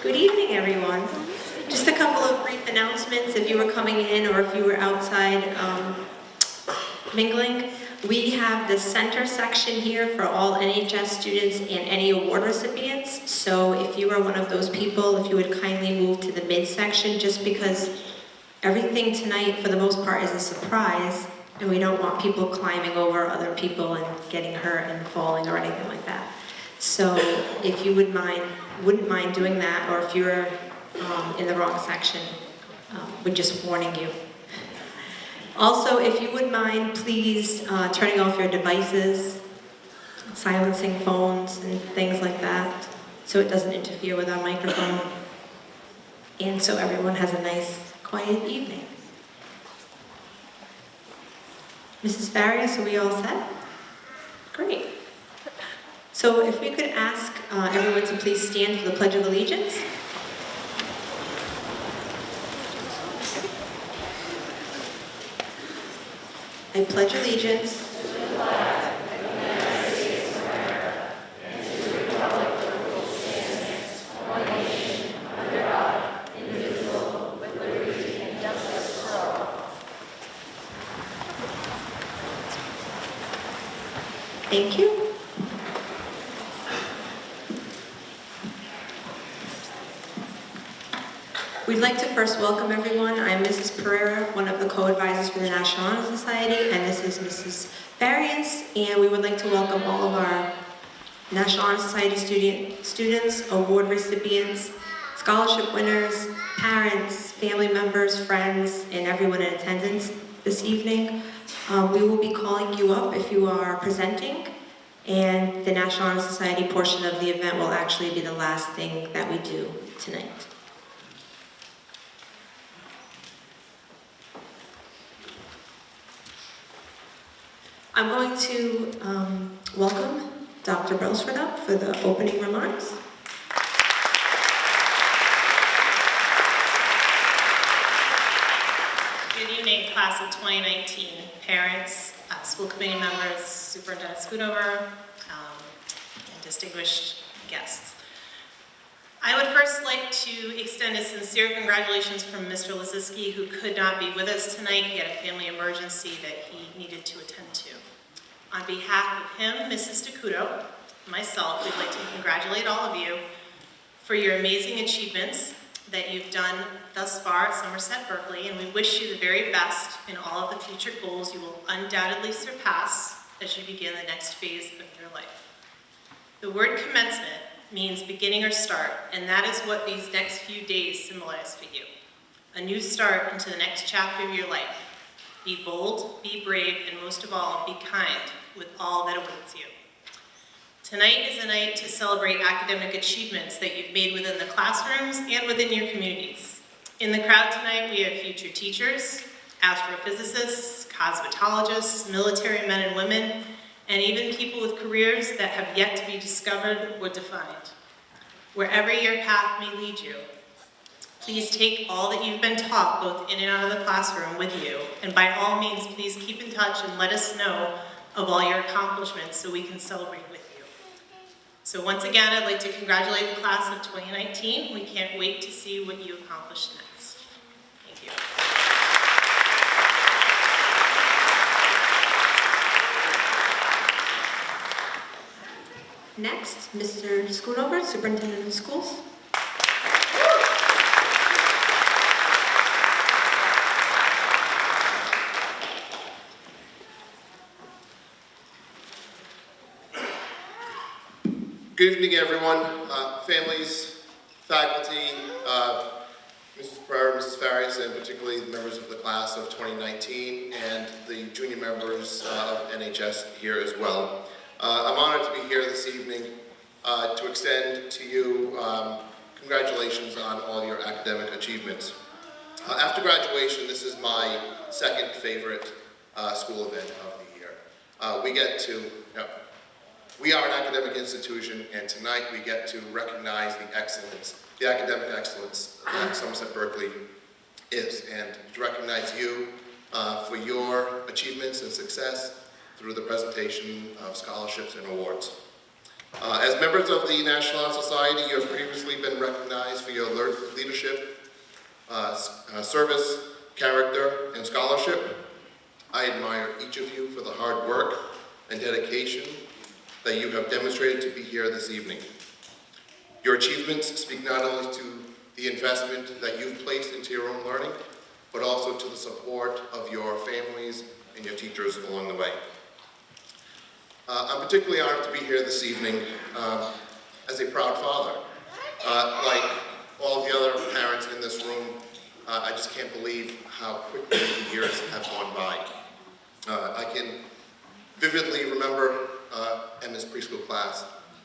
Good evening, everyone. Just a couple of brief announcements if you were coming in or if you were outside mingling. We have the center section here for all NHS students and any award recipients. So if you are one of those people, if you would kindly move to the midsection, just because everything tonight, for the most part, is a surprise, and we don't want people climbing over other people and getting hurt and falling or anything like that. So if you wouldn't mind doing that, or if you're in the wrong section, we're just warning you. Also, if you would mind, please turning off your devices, silencing phones and things like that, so it doesn't interfere with our microphone, and so everyone has a nice, quiet evening. Mrs. Farias, are we all set? Great. So if we could ask everyone to please stand for the Pledge of Allegiance. I pledge allegiance to the flag of the United States of America and to the republic for which it stands, one nation, under God, indivisible, with liberty and justice for all. Thank you. We'd like to first welcome everyone. I'm Mrs. Pereira, one of the co-advisors for the National Honor Society, and this is Mrs. Farias, and we would like to welcome all of our National Honor Society students, award recipients, scholarship winners, parents, family members, friends, and everyone in attendance this evening. We will be calling you up if you are presenting, and the National Honor Society portion of the event will actually be the last thing that we do tonight. I'm going to welcome Dr. Brailsford up for the opening remarks. Good evening, class of 2019, parents, school committee members, Superintendent Schoonover, and distinguished guests. I would first like to extend a sincere congratulations from Mr. Lisiski, who could not be with us tonight. He had a family emergency that he needed to attend to. On behalf of him, Mrs. DeCuto, myself, we'd like to congratulate all of you for your amazing achievements that you've done thus far at Somerset Berkeley, and we wish you the very best in all of the future goals you will undoubtedly surpass as you begin the next phase of your life. The word commencement means beginning or start, and that is what these next few days symbolize for you. A new start into the next chapter of your life. Be bold, be brave, and most of all, be kind with all that awaits you. Tonight is a night to celebrate academic achievements that you've made within the classrooms and within your communities. In the crowd tonight, we have future teachers, astrophysicists, cosmetologists, military men and women, and even people with careers that have yet to be discovered or defined. Wherever your path may lead you, please take all that you've been taught, both in and out of the classroom, with you, and by all means, please keep in touch and let us know of all your accomplishments so we can celebrate with you. So once again, I'd like to congratulate the class of 2019. We can't wait to see what you accomplish next. Thank you. Next, Mr. Schoonover, Superintendent of Schools. Good evening, everyone, families, faculty, Mrs. Pereira, Mrs. Farias, and particularly the members of the class of 2019 and the junior members of NHS here as well. I'm honored to be here this evening to extend to you congratulations on all your academic achievements. After graduation, this is my second favorite school event of the year. We are an academic institution, and tonight we get to recognize the excellence, the academic excellence that Somerset Berkeley is, and to recognize you for your achievements and success through the presentation of scholarships and awards. As members of the National Honor Society, you have previously been recognized for your leadership, service, character, and scholarship. I admire each of you for the hard work and dedication that you have demonstrated to be here this evening. Your achievements speak not only to the investment that you've placed into your own learning, but also to the support of your families and your teachers along the way. I'm particularly honored to be here this evening as a proud father. Like all of the other parents in this room, I just can't believe how quickly the years have gone by. I can vividly remember Emma's preschool class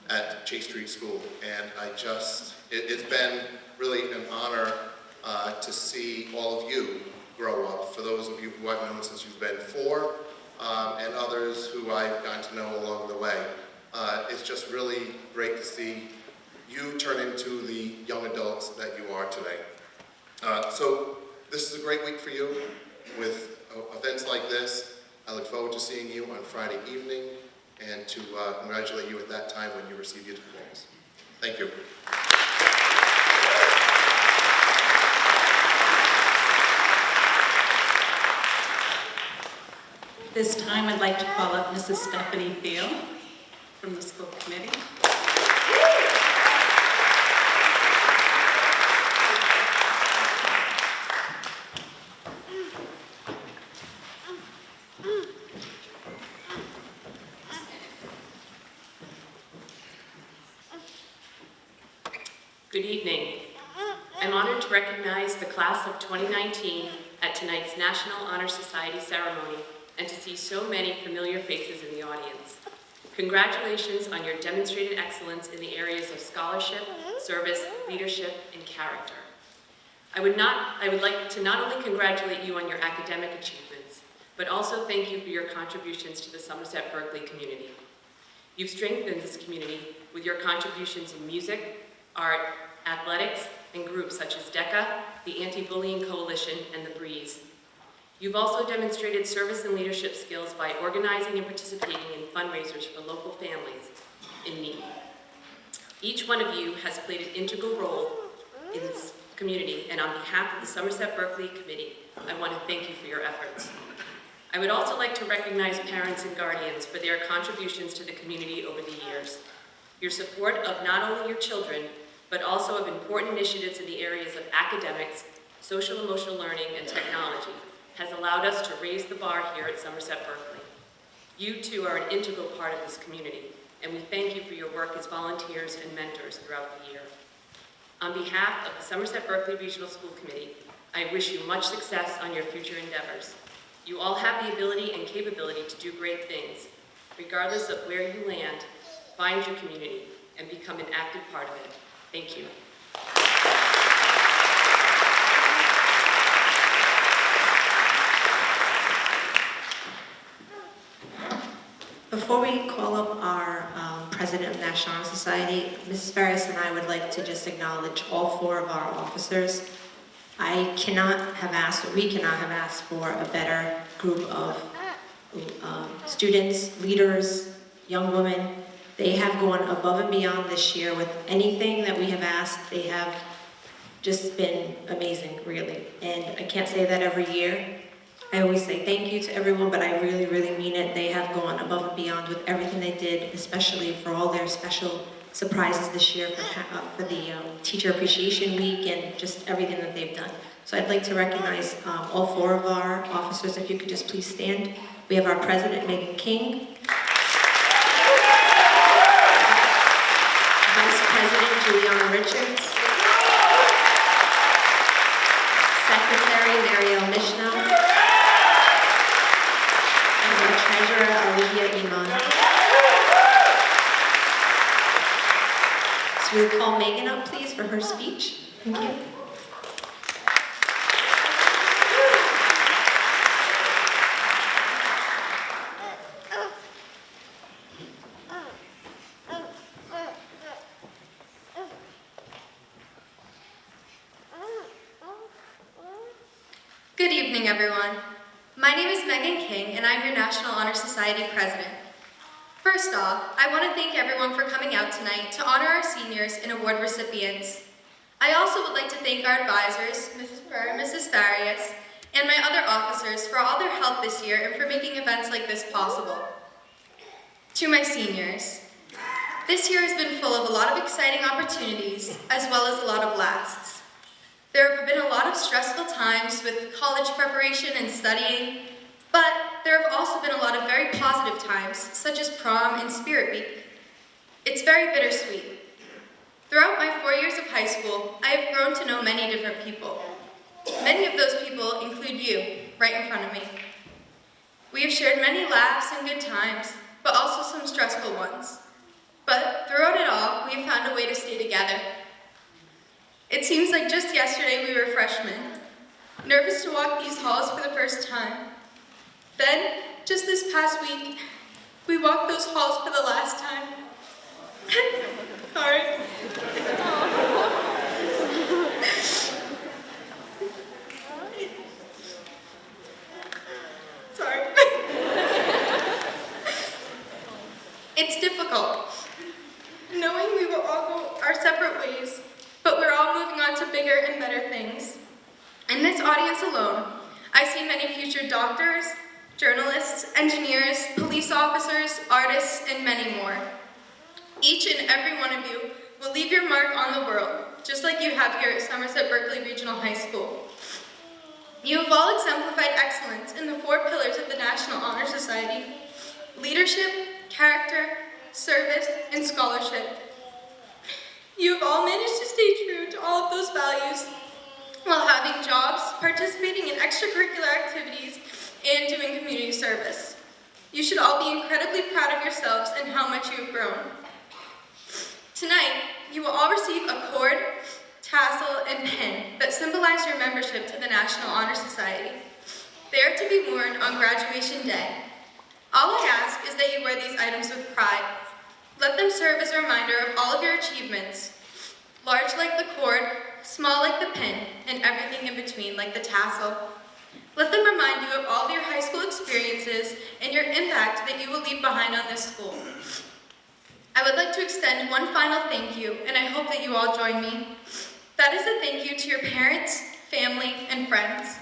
at Chase Street School, and it's been really an honor to see all of you grow up. For those of you who I've known since you've been 4, and others who I've gotten to know along the way. It's just really great to see you turn into the young adults that you are today. So this is a great week for you with events like this. I look forward to seeing you on Friday evening and to congratulate you at that time when you receive your diplomas. Thank you. This time, I'd like to call up Mrs. Stephanie Field from the school committee. Good evening. I'm honored to recognize the class of 2019 at tonight's National Honor Society ceremony and to see so many familiar faces in the audience. Congratulations on your demonstrated excellence in the areas of scholarship, service, leadership, and character. I would like to not only congratulate you on your academic achievements, but also thank you for your contributions to the Somerset Berkeley community. You've strengthened this community with your contributions in music, art, athletics, and groups such as DECA, the Anti-Bullying Coalition, and the Breeze. You've also demonstrated service and leadership skills by organizing and participating in fundraisers for local families in need. Each one of you has played an integral role in this community, and on behalf of the Somerset Berkeley Committee, I want to thank you for your efforts. I would also like to recognize parents and guardians for their contributions to the community over the years. Your support of not only your children, but also of important initiatives in the areas of academics, social emotional learning, and technology has allowed us to raise the bar here at Somerset Berkeley. You too are an integral part of this community, and we thank you for your work as volunteers and mentors throughout the year. On behalf of the Somerset Berkeley Regional School Committee, I wish you much success on your future endeavors. You all have the ability and capability to do great things. Regardless of where you land, find your community and become an active part of it. Thank you. Before we call up our President of National Honor Society, Mrs. Ferris and I would like to just acknowledge all 4 of our officers. I cannot have asked, or we cannot have asked for a better group of students, leaders, young women. They have gone above and beyond this year with anything that we have asked. They have just been amazing, really. And I can't say that every year. I always say thank you to everyone, but I really, really mean it. They have gone above and beyond with everything they did, especially for all their special surprises this year for the Teacher Appreciation Week and just everything that they've done. So I'd like to recognize all 4 of our officers. If you could just please stand. We have our President, Megan King. Vice President, Juliana Richards. Secretary, Marielle Mishna. Treasurer Olivia Iman. So we'll call Megan up, please, for her speech. Thank you. Good evening, everyone. My name is Megan King, and I'm your National Honor Society President. First off, I want to thank everyone for coming out tonight to honor our seniors and award recipients. I also would like to thank our advisors, Mrs. Burr and Mrs. Farias, and my other officers for all their help this year and for making events like this possible. To my seniors, this year has been full of a lot of exciting opportunities as well as a lot of lasts. There have been a lot of stressful times with college preparation and studying, but there have also been a lot of very positive times, such as prom and Spirit Week. It's very bittersweet. Throughout my 4 years of high school, I have grown to know many different people. Many of those people include you, right in front of me. We have shared many laughs and good times, but also some stressful ones. But throughout it all, we have found a way to stay together. It seems like just yesterday we were freshmen, nervous to walk these halls for the first time. Then, just this past week, we walked those halls for the last time. Sorry. Sorry. It's difficult, knowing we will all go our separate ways, but we're all moving on to bigger and better things. In this audience alone, I see many future doctors, journalists, engineers, police officers, artists, and many more. Each and every one of you will leave your mark on the world, just like you have here at Somerset Berkeley Regional High School. You have all exemplified excellence in the 4 pillars of the National Honor Society: leadership, character, service, and scholarship. You have all managed to stay true to all of those values while having jobs, participating in extracurricular activities, and doing community service. You should all be incredibly proud of yourselves and how much you have grown. Tonight, you will all receive a cord, tassel, and pin that symbolize your membership to the National Honor Society. They are to be worn on graduation day. All I ask is that you wear these items with pride. Let them serve as a reminder of all of your achievements, large like the cord, small like the pin, and everything in between like the tassel. Let them remind you of all of your high school experiences and your impact that you will leave behind on this school. I would like to extend one final thank you, and I hope that you all join me. That is a thank you to your parents, family, and friends.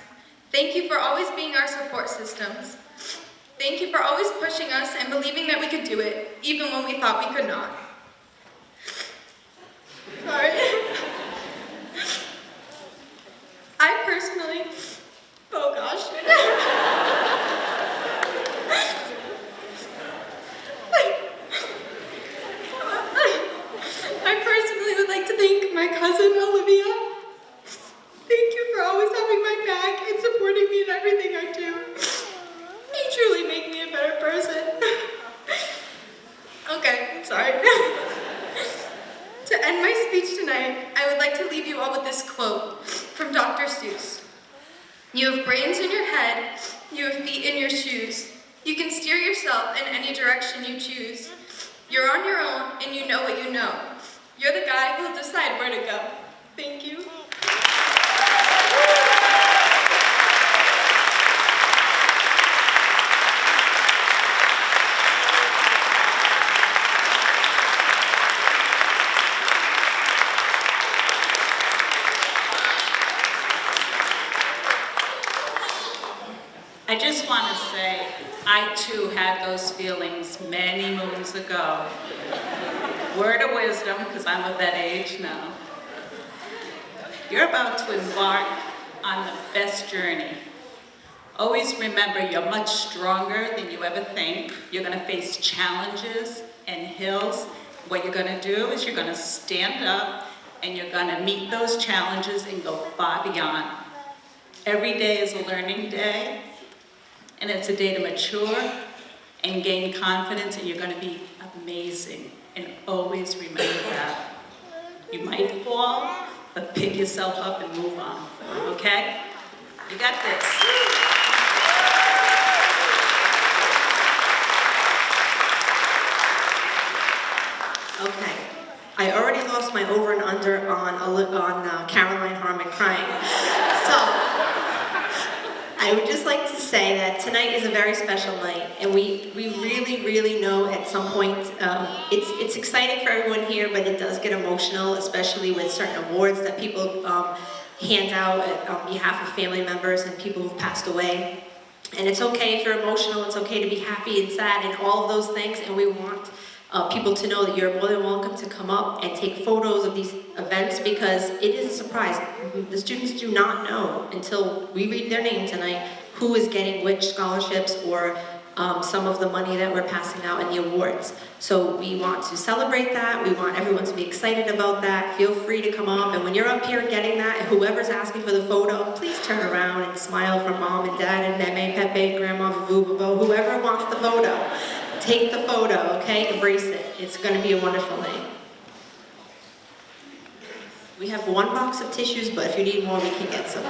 Thank you for always being our support systems. Thank you for always pushing us and believing that we could do it, even when we thought we could not. Sorry. I personally, oh gosh. I personally would like to thank my cousin, Olivia. Thank you for always having my back and supporting me in everything I do. You truly make me a better person. Okay, I'm sorry. To end my speech tonight, I would like to leave you all with this quote from Dr. Seuss. You have brains in your head, you have feet in your shoes. You can steer yourself in any direction you choose. You're on your own and you know what you know. You're the guy who'll decide where to go. Thank you. I just want to say, I too had those feelings many moons ago. Word of wisdom, because I'm of that age now. You're about to embark on the best journey. Always remember, you're much stronger than you ever think. You're going to face challenges and hills. What you're going to do is you're going to stand up and you're going to meet those challenges and go far beyond. Every day is a learning day. And it's a day to mature and gain confidence, and you're going to be amazing. And always remember that. You might fall, but pick yourself up and move on, okay? You got this. Okay. I already lost my over and under on Caroline Harmon crying. So, I would just like to say that tonight is a very special night, and we really know at some point, it's exciting for everyone here, but it does get emotional, especially with certain awards that people hand out on behalf of family members and people who've passed away. And it's okay if you're emotional, it's okay to be happy and sad and all of those things, and we want people to know that you're more than welcome to come up and take photos of these events, because it is a surprise. The students do not know until we read their name tonight who is getting which scholarships or some of the money that we're passing out in the awards. So we want to celebrate that. We want everyone to be excited about that. Feel free to come up, and when you're up here getting that, and whoever's asking for the photo, please turn around and smile for mom and dad and Meme, Pepe, Grandma, Vuvuvo, whoever wants the photo. Take the photo, okay? Embrace it. It's going to be a wonderful night. We have one box of tissues, but if you need more, we can get some.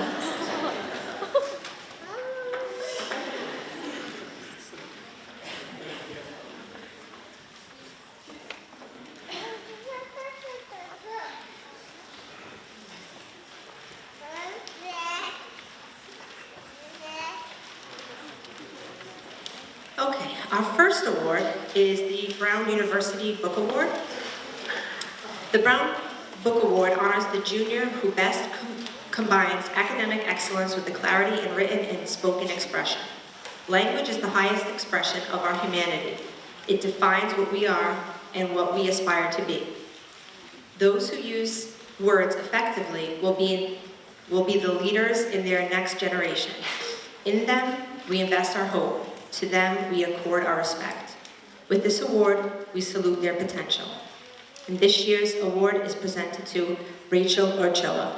Okay, our first award is the Brown University Book Award. The Brown Book Award honors the junior who best combines academic excellence with the clarity in written and spoken expression. Language is the highest expression of our humanity. It defines what we are and what we aspire to be. Those who use words effectively will be the leaders in their next generation. In them, we invest our hope. To them, we accord our respect. With this award, we salute their potential. And this year's award is presented to Rachel Ochoa.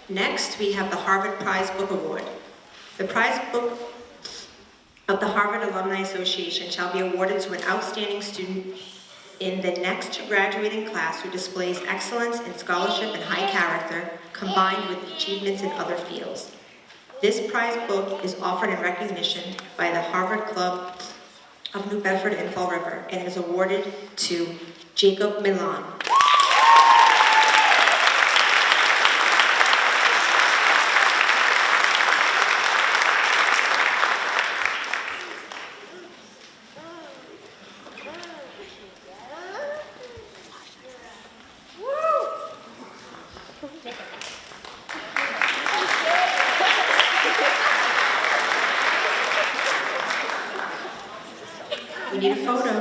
Next, we have the Harvard Prize Book Award. The prize book of the Harvard Alumni Association shall be awarded to an outstanding student in the next graduating class who displays excellence in scholarship and high character, combined with achievements in other fields. This prize book is offered in recognition by the Harvard Club of New Bedford and Fall River, and is awarded to Jacob Milan. We need a photo.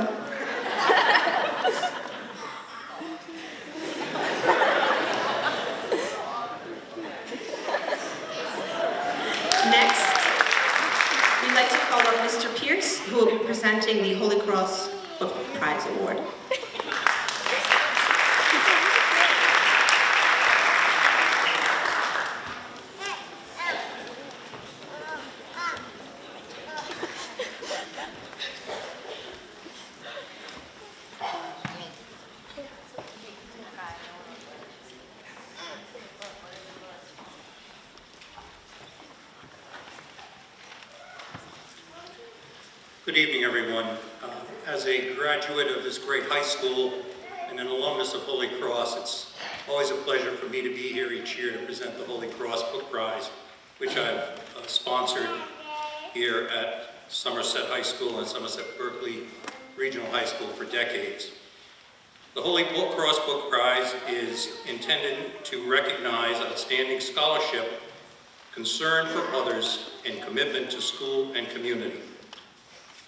Next, we'd like to call up Mr. Pierce, who will be presenting the Holy Cross Book Prize Award. Good evening, everyone. As a graduate of this great high school and an alumnus of Holy Cross, it's always a pleasure for me to be here each year to present the Holy Cross Book Prize, which I've sponsored here at Somerset High School and Somerset Berkeley Regional High School for decades. The Holy Cross Book Prize is intended to recognize outstanding scholarship, concern for others, and commitment to school and community.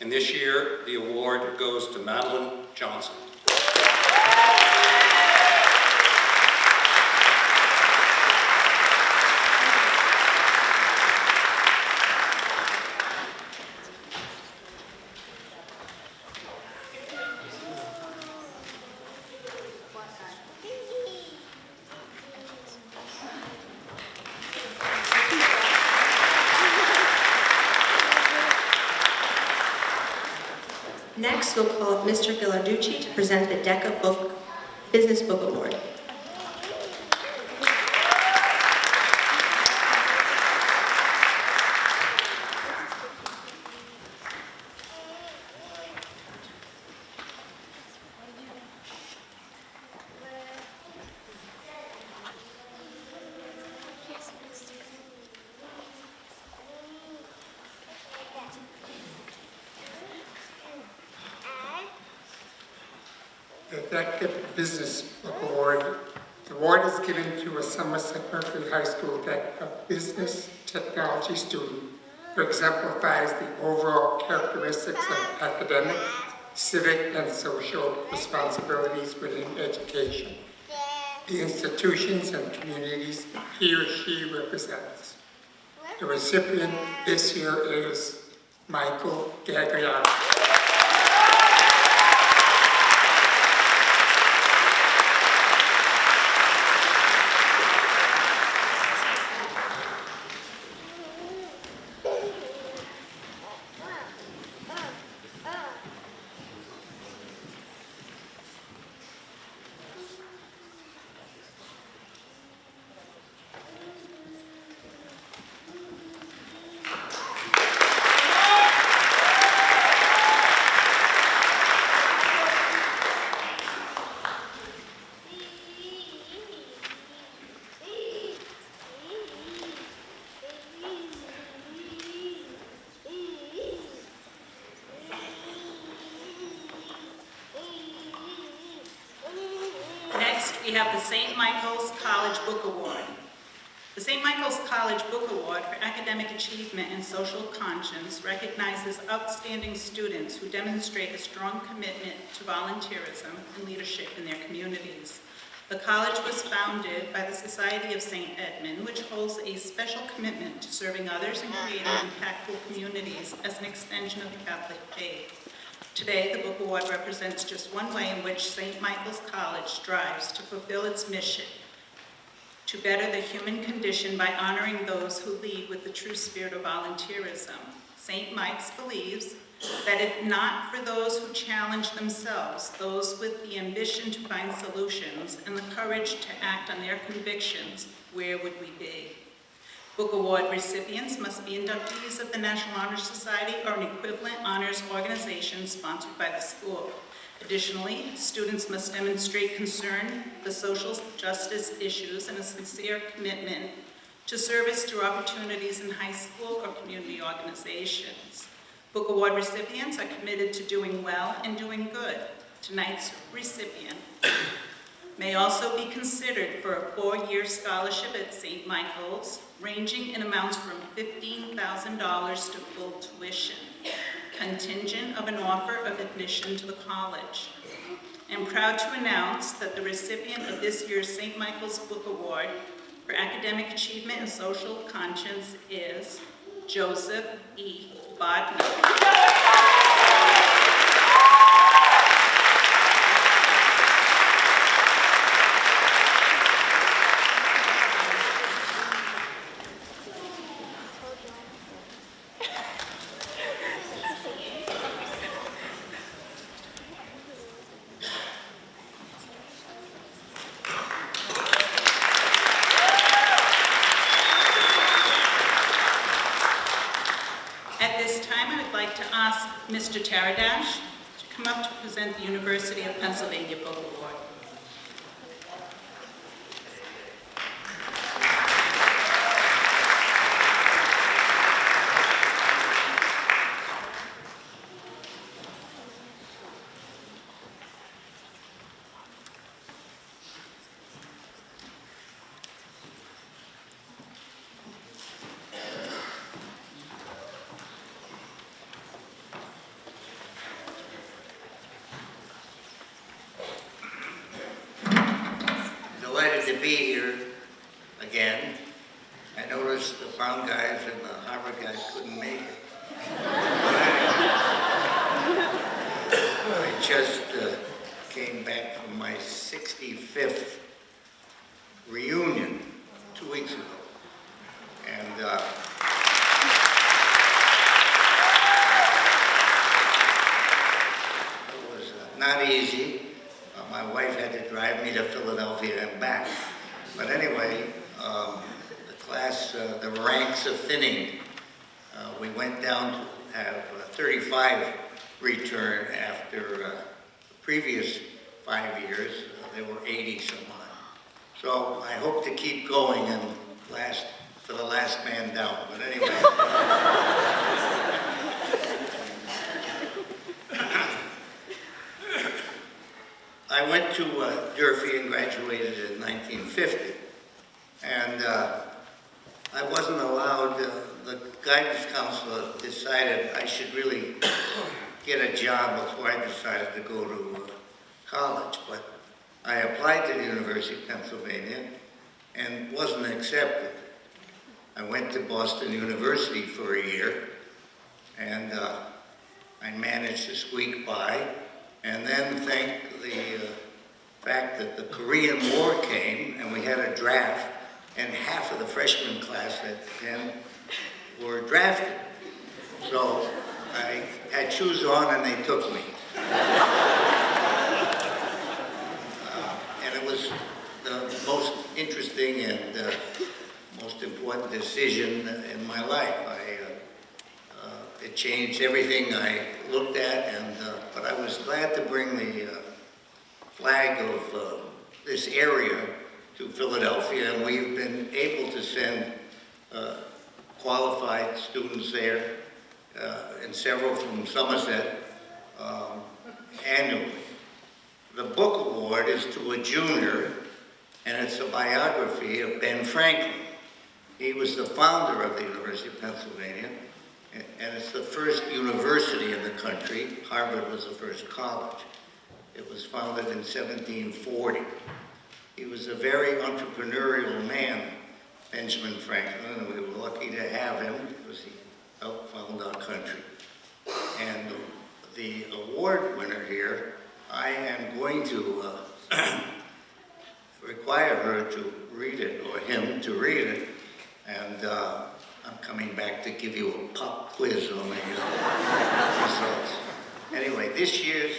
And this year, the award goes to Madeline Johnson. Next, we'll call up Mr. Ghilarducci to present the DECA Business Book Award. The DECA Business Book Award. The award is given to a Somerset Mercury High School DECA Business Technology student who exemplifies the overall characteristics of academic, civic, and social responsibilities within education, the institutions and communities he or she represents. The recipient this year is Michael Gagliano. We have the St. Michael's College Book Award. The St. Michael's College Book Award for Academic Achievement and Social Conscience recognizes outstanding students who demonstrate a strong commitment to volunteerism and leadership in their communities. The college was founded by the Society of St. Edmund, which holds a special commitment to serving others and creating impactful communities as an extension of the Catholic faith. Today, the Book Award represents just one way in which St. Michael's College strives to fulfill its mission to better the human condition by honoring those who lead with the true spirit of volunteerism. St. Mike's believes that if not for those who challenge themselves, those with the ambition to find solutions and the courage to act on their convictions, where would we be? Book Award recipients must be inductees of the National Honor Society or an equivalent honors organization sponsored by the school. Additionally, students must demonstrate concern for social justice issues and a sincere commitment to service through opportunities in high school or community organizations. Book Award recipients are committed to doing well and doing good. Tonight's recipient may also be considered for a 4-year scholarship at St. Michael's, ranging in amounts from $15,000 to full tuition, contingent of an offer of admission to the college. I'm proud to announce that the recipient of this year's St. Michael's Book Award for Academic Achievement and Social Conscience is Joseph E. Bodnar. Mr. Taradash to come up to present the University of Pennsylvania Book Award. Delighted to be here again. I noticed the Brown guys and the Harvard guys couldn't make it. I just came back from my 65th reunion 2 weeks ago. And anyway, the class, the ranks are thinning. We went down to have 35 return after the previous 5 years. There were 80 some odd. So I hope to keep going and last for the last man down. But anyway. I went to Durfee and graduated in 1950. And I wasn't allowed, the guidance counselor decided I should really get a job before I decided to go to college. But I applied to the University of Pennsylvania and wasn't accepted. I went to Boston University for a year, and I managed to squeak by, and then thank the fact that the Korean War came, and we had a draft, and half of the freshman class at Penn were drafted. So I had shoes on, and they took me. And it was the most interesting and most important decision in my life. It changed everything I looked at, and but I was glad to bring the flag of this area to Philadelphia, and we've been able to send qualified students there, and several from Somerset annually. The book award is to a junior, and it's a biography of Ben Franklin. He was the founder of the University of Pennsylvania, and it's the first university in the country. Harvard was the first college. It was founded in 1740. He was a very entrepreneurial man, Benjamin Franklin, and we were lucky to have him because he helped found our country. And the award winner here, I am going to require her to read it, or him to read it, and I'm coming back to give you a pop quiz on the results. Anyway, this year's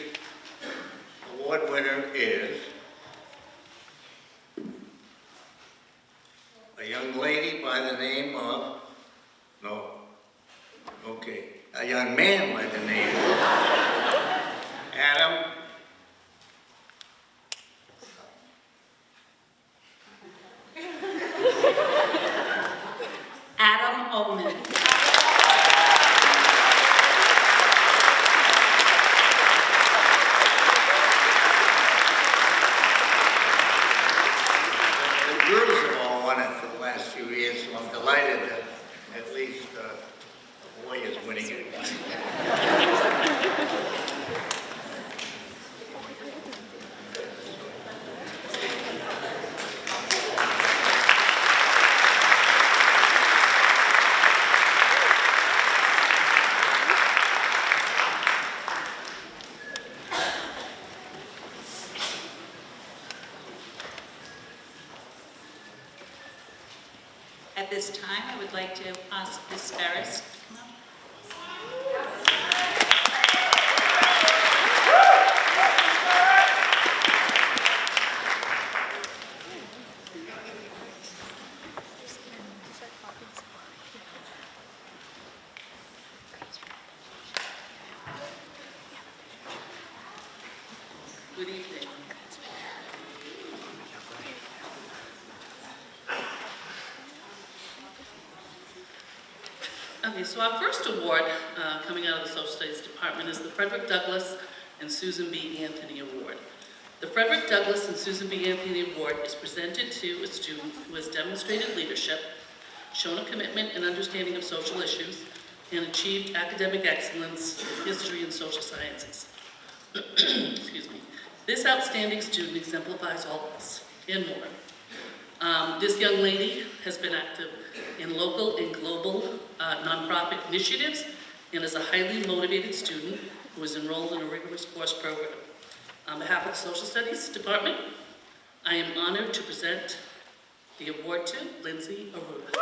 award winner is a young lady by the name of, a young man by the name of Adam Omen. The girls have all won it for the last few years, so I'm delighted that at least a boy is winning it. At this time, I would like to ask Ms. Ferris to come up. Good evening. Okay, so our first award coming out of the Social Studies Department is the Frederick Douglass and Susan B. Anthony Award. The Frederick Douglass and Susan B. Anthony Award is presented to a student who has demonstrated leadership, shown a commitment and understanding of social issues, and achieved academic excellence in history and social sciences. Excuse me. This outstanding student exemplifies all this and more. This young lady has been active in local and global nonprofit initiatives and is a highly motivated student who is enrolled in a rigorous course program. On behalf of the Social Studies Department, I am honored to present the award to Lindsay Aruda.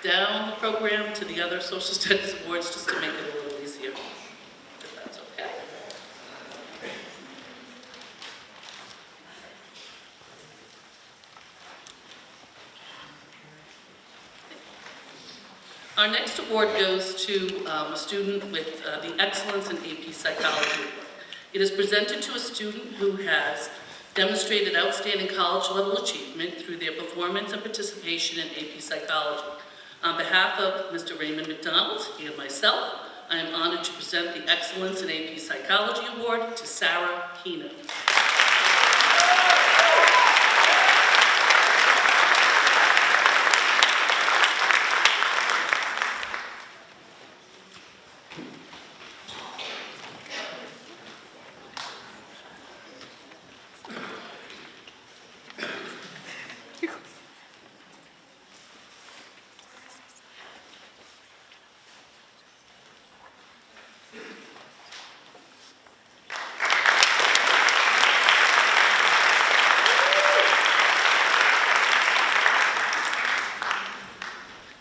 down the program to the other social studies awards just to make it a little easier, if that's okay. Our next award goes to a student with the Excellence in AP Psychology. It is presented to a student who has demonstrated outstanding college-level achievement through their performance and participation in AP Psychology. On behalf of Mr. Raymond McDonald and myself, I am honored to present the Excellence in AP Psychology Award to Sarah Keenan.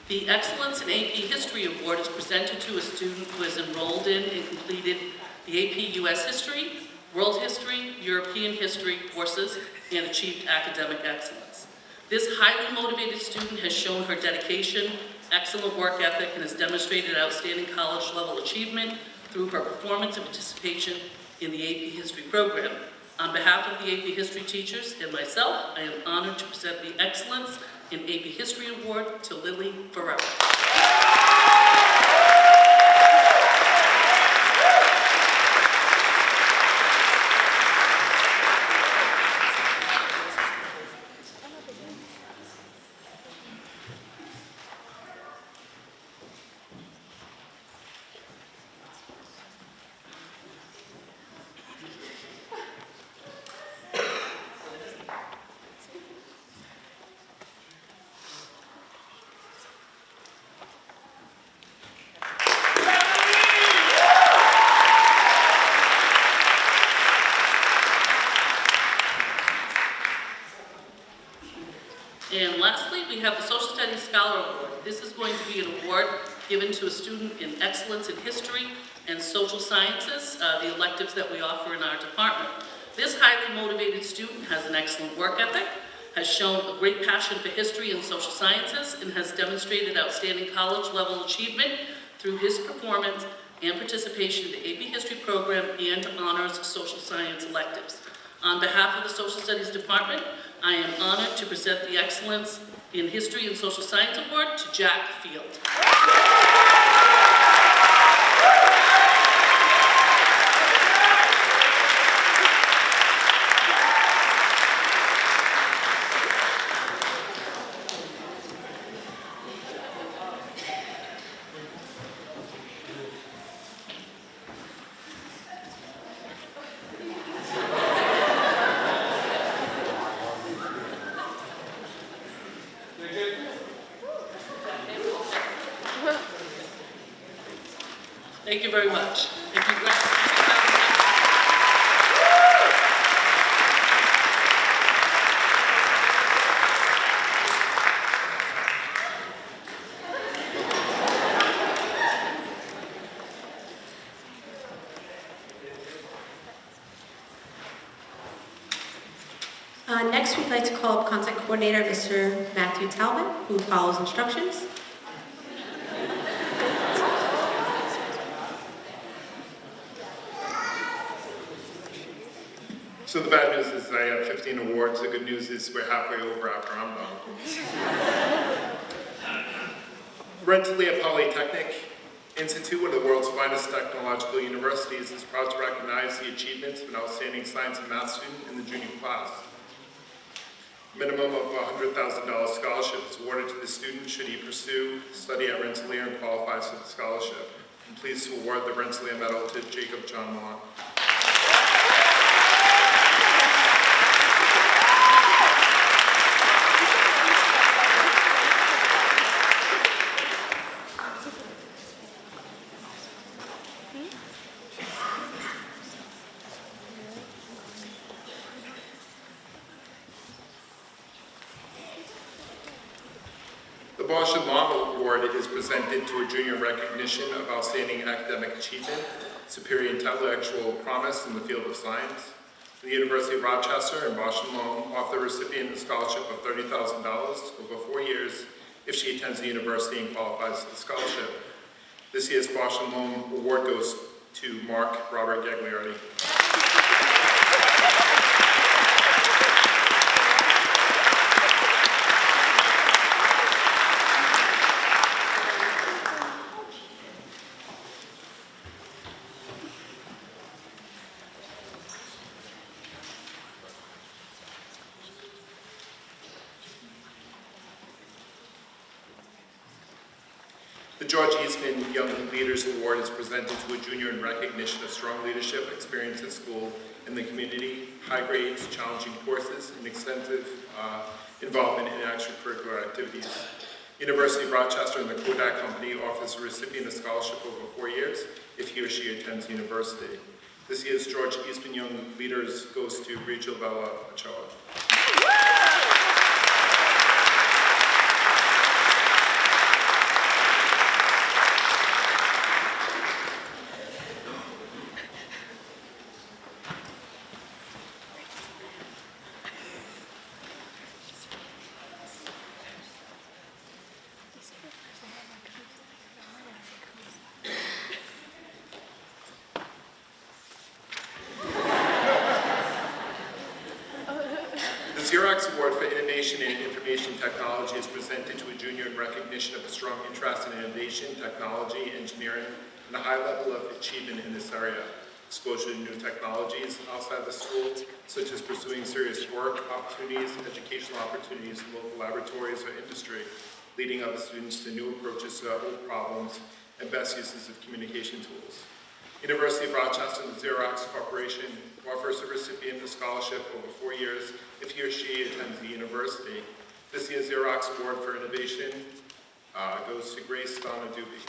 The Excellence in AP History Award is presented to a student who has enrolled in and completed the AP US History, World History, European History courses and achieved academic excellence. This highly motivated student has shown her dedication, excellent work ethic, and has demonstrated outstanding college-level achievement through her performance and participation in the AP History program. On behalf of the AP History teachers and myself, I am honored to present the Excellence in AP History Award to Lily Ferrero. And lastly, we have the Social Studies Scholar Award. This is going to be an award given to a student in excellence in history and social sciences, the electives that we offer in our department. This highly motivated student has an excellent work ethic, has shown a great passion for history and social sciences, and has demonstrated outstanding college-level achievement through his performance and participation in the AP History program and honors social science electives. On behalf of the Social Studies Department, I am honored to present the Excellence in History and Social Science Award to Jack Field. Thank you very much. And congratulations. Next, we'd like to call up Content Coordinator, Mr. Matthew Talbot, who follows instructions. So the bad news is I have 15 awards. The good news is we're halfway over after I'm done. Rensselaer Polytechnic Institute, one of the world's finest technological universities, is proud to recognize the achievements of an outstanding science and math student in the junior class. Minimum of $100,000 scholarship is awarded to the student should he pursue study at Rensselaer and qualifies for the scholarship. I'm pleased to award the Rensselaer Medal to Jacob John Milan. The Boston Law Award is presented to a junior in recognition of outstanding academic achievement, superior intellectual promise in the field of science. The University of Rochester and Boston Law offer the recipient a scholarship of $30,000 over 4 years if she attends the university and qualifies for the scholarship. This year's Boston Law Award goes to Mark Robert Gagliardi. The George Eastman Young Leaders Award is presented to a junior in recognition of strong leadership experience at school and the community, high grades, challenging courses, and extensive involvement in extracurricular activities. University of Rochester and the Kodak Company offers the recipient a scholarship over 4 years if he or she attends the university. This year's George Eastman Young Leaders goes to Rachel Bella Ochoa. The Xerox Award for Innovation in Information Technology is presented to a junior in recognition of a strong interest in innovation, technology, engineering, and a high level of achievement in this area. Exposure to new technologies outside the school, such as pursuing serious work opportunities, educational opportunities in local laboratories or industry, leading other students to new approaches to old problems and best uses of communication tools. University of Rochester and the Xerox Corporation offers the recipient a scholarship over 4 years if he or she attends the university. This year's Xerox Award for Innovation goes to Grace Donna Doobie.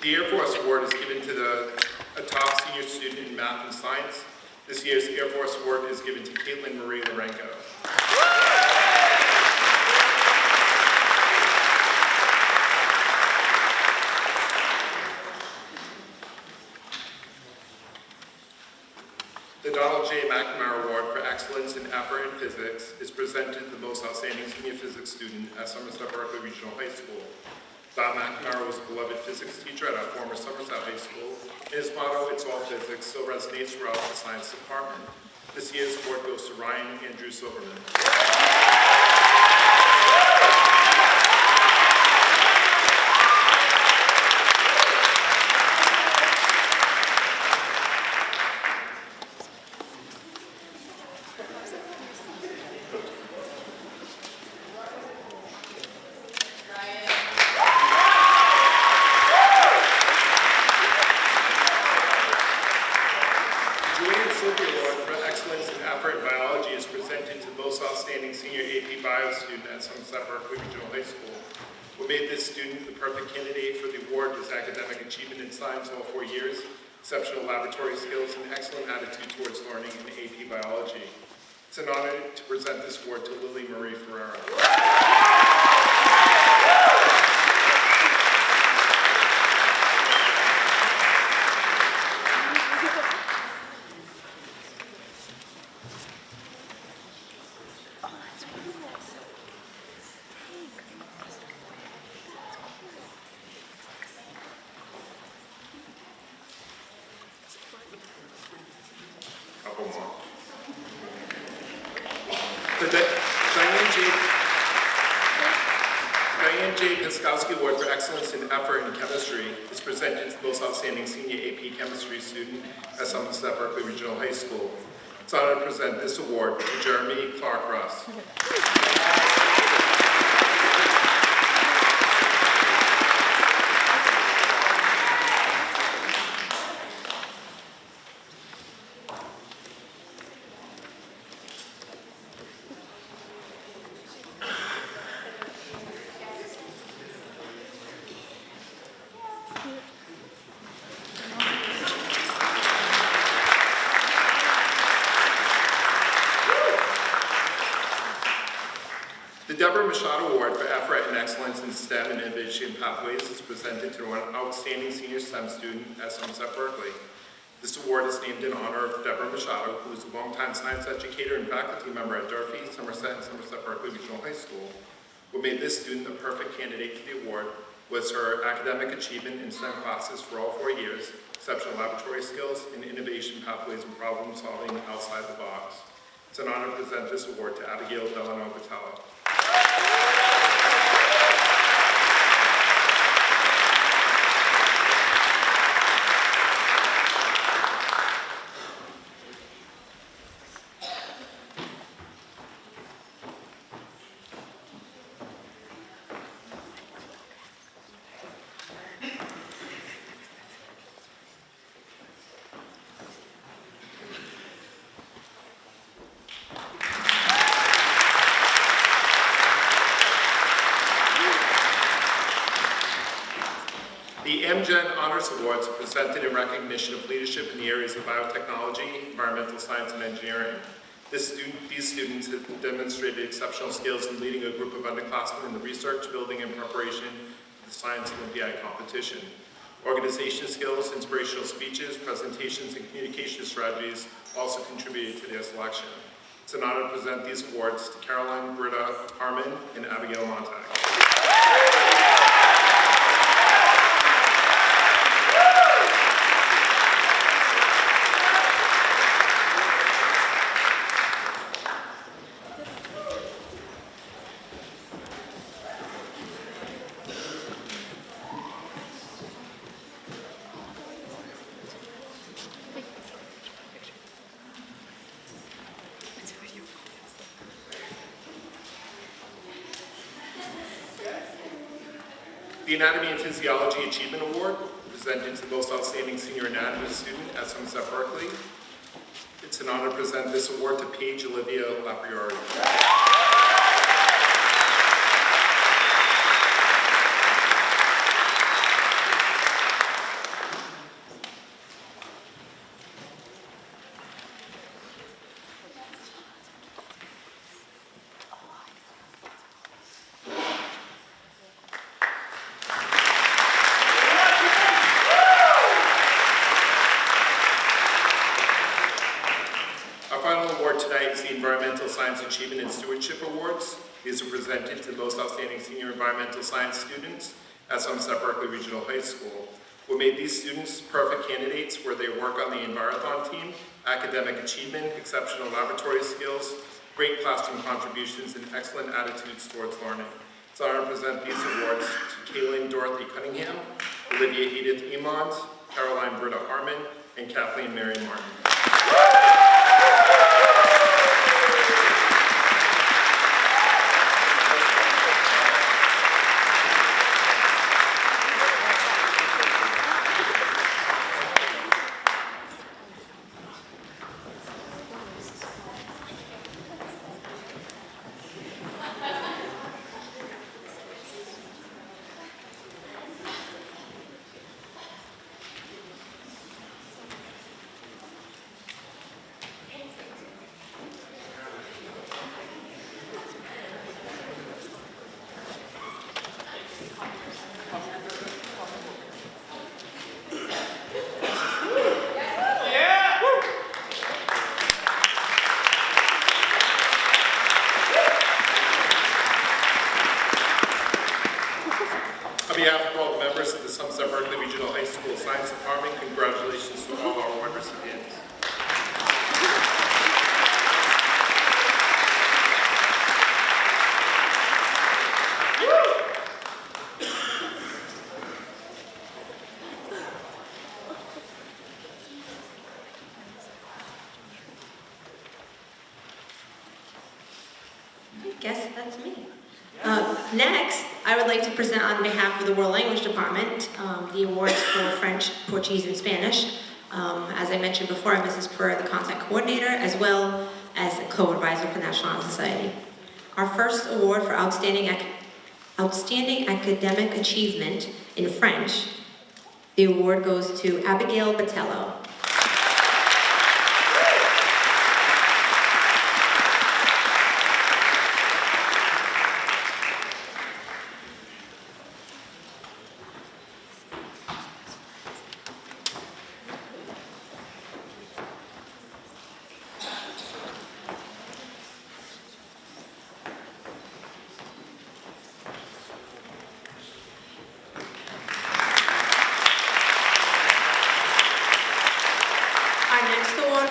The Air Force Award is given to a top senior student in math and science. This year's Air Force Award is given to Caitlin Marie Lorenko. The Donald J. McNamara Award for Excellence in Effort in Physics is presented to the most outstanding senior physics student at Somerset Berkeley Regional High School. Don McNamara was a beloved physics teacher at our former Somerset High School. His motto, "It's all physics," still resonates throughout the science department. This year's award goes to Ryan Andrew Silverman. Somerset Berkeley Regional High School. What made this student the perfect candidate for the award was academic achievement in science all 4 years, exceptional laboratory skills, and excellent attitude towards learning in AP biology. It's an honor to present this award to Lily Marie Ferreira. The Diane J. Piskowski Award for Excellence in Effort in Chemistry is presented to the most outstanding senior AP chemistry student at Somerset Berkeley Regional High School. It's an honor to present this award to Jeremy Clark Russ. The Deborah Machado Award for Effort and Excellence in STEM and Innovation Pathways is presented to an outstanding senior STEM student at Somerset Berkeley. This award is named in honor of Deborah Machado, who is a longtime science educator and faculty member at Durfee, Somerset, and Somerset Berkeley Regional High School. What made this student the perfect candidate for the award was her academic achievement in STEM classes for all 4 years, exceptional laboratory skills, and innovation pathways and problem solving outside the box. It's an honor to present this award to Abigail Delano Patello. The Amgen Honors Awards are presented in recognition of leadership in the areas of biotechnology, environmental science, and engineering. These students have demonstrated exceptional skills in leading a group of underclassmen in the research, building, and preparation for the Science Olympiad competition. Organization skills, inspirational speeches, presentations, and communication strategies also contributed to their selection. It's an honor to present these awards to Caroline, Britta, Harmon, and Abigail Montag. The Anatomy and Physiology Achievement Award, presented to the most outstanding senior anatomy student at Somerset Berkeley. It's an honor to present this award to Paige Olivia Lapriori. Environmental Science Achievement and Stewardship Awards. These are presented to the most outstanding senior environmental science students at Somerset Berkeley Regional High School. What made these students perfect candidates were their work on the Envirathon team, academic achievement, exceptional laboratory skills, great classroom contributions, and excellent attitudes towards learning. It's an honor to present these awards to Kaylin Dorothy Cunningham, Olivia Edith Emond, Caroline Britta Harmon, and Kathleen Mary Martin. On behalf of all the members of the Somerset Berkeley Regional High School Science Department, congratulations to all our award recipients. I guess that's me. Next, I would like to present on behalf of the World Language Department the awards for French, Portuguese, and Spanish. As I mentioned before, I'm Mrs. Pereira, the content coordinator, as well as a co-advisor for National Honor Society. Our first award for outstanding academic achievement in French, the award goes to Abigail Botello.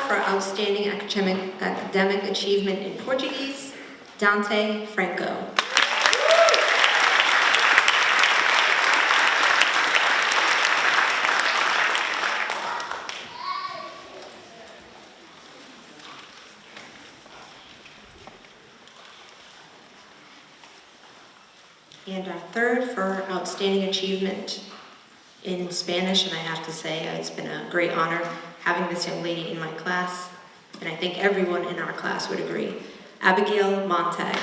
For outstanding academic achievement in Portuguese, Dante Franco. And our third for outstanding achievement in Spanish, and I have to say it's been a great honor having this young lady in my class, and I think everyone in our class would agree, Abigail Montag.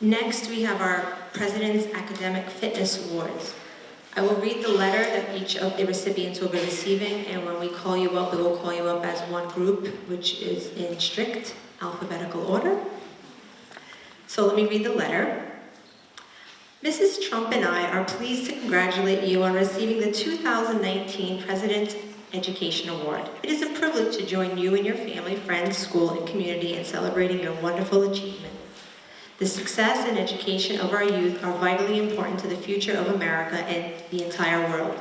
Next, we have our President's Academic Fitness Awards. I will read the letter that each of the recipients will be receiving, and when we call you up, we will call you up as one group, which is in strict alphabetical order. So let me read the letter. Mrs. Trump and I are pleased to congratulate you on receiving the 2019 President's Education Award. It is a privilege to join you and your family, friends, school, and community in celebrating your wonderful achievement. The success and education of our youth are vitally important to the future of America and the entire world.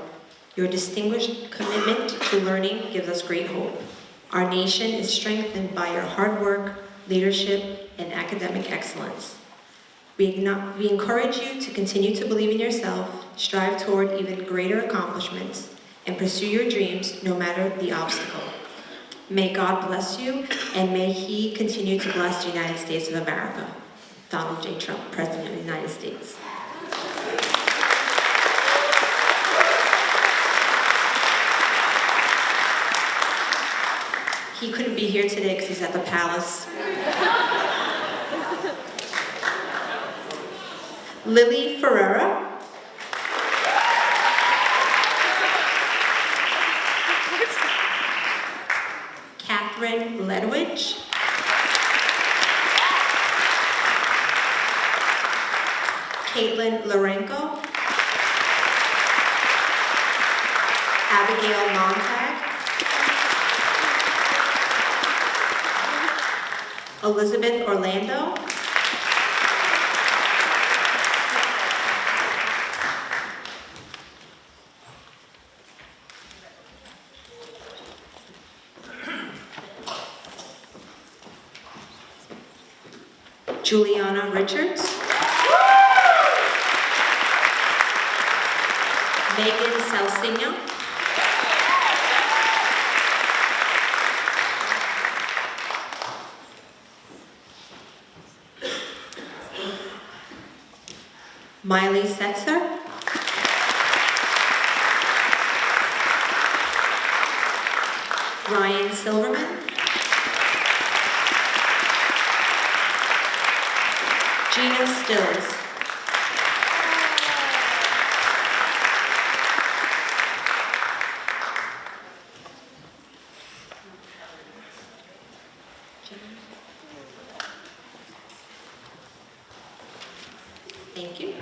Your distinguished commitment to learning gives us great hope. Our nation is strengthened by your hard work, leadership, and academic excellence. We encourage you to continue to believe in yourself, strive toward even greater accomplishments, and pursue your dreams no matter the obstacle. May God bless you, and may He continue to bless the United States of America. Donald J. Trump, President of the United States. He couldn't be here today because he's at the palace. Lily Ferreira. Catherine Ledwidge. Caitlin Lorenko, Abigail Montag, Elizabeth Orlando, Juliana Richards, Megan Salsinho, Miley Setzer, Ryan Silverman. Gina Stills. Thank you.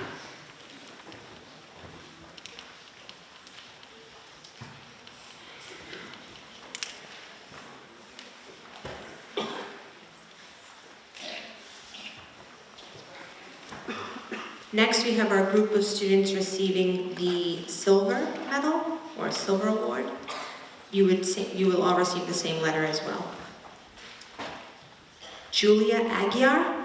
Next, we have our group of students receiving the silver medal or silver award. You will all receive the same letter as well. Julia Aguiar.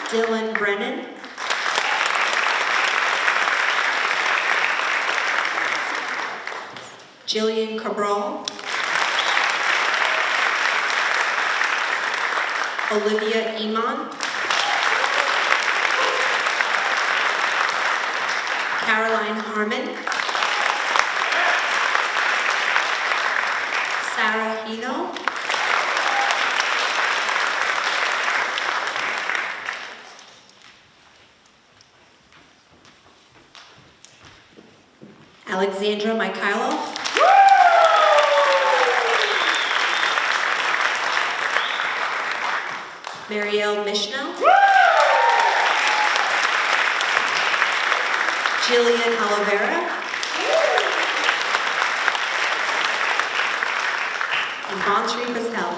Dylan Brennan. Jillian Cabral. Olivia Iman. Caroline Harmon. Sarah Hino. Alexandra Mikhailov. Marielle Mishnell. Jillian Oliveira. And Vantri Patel.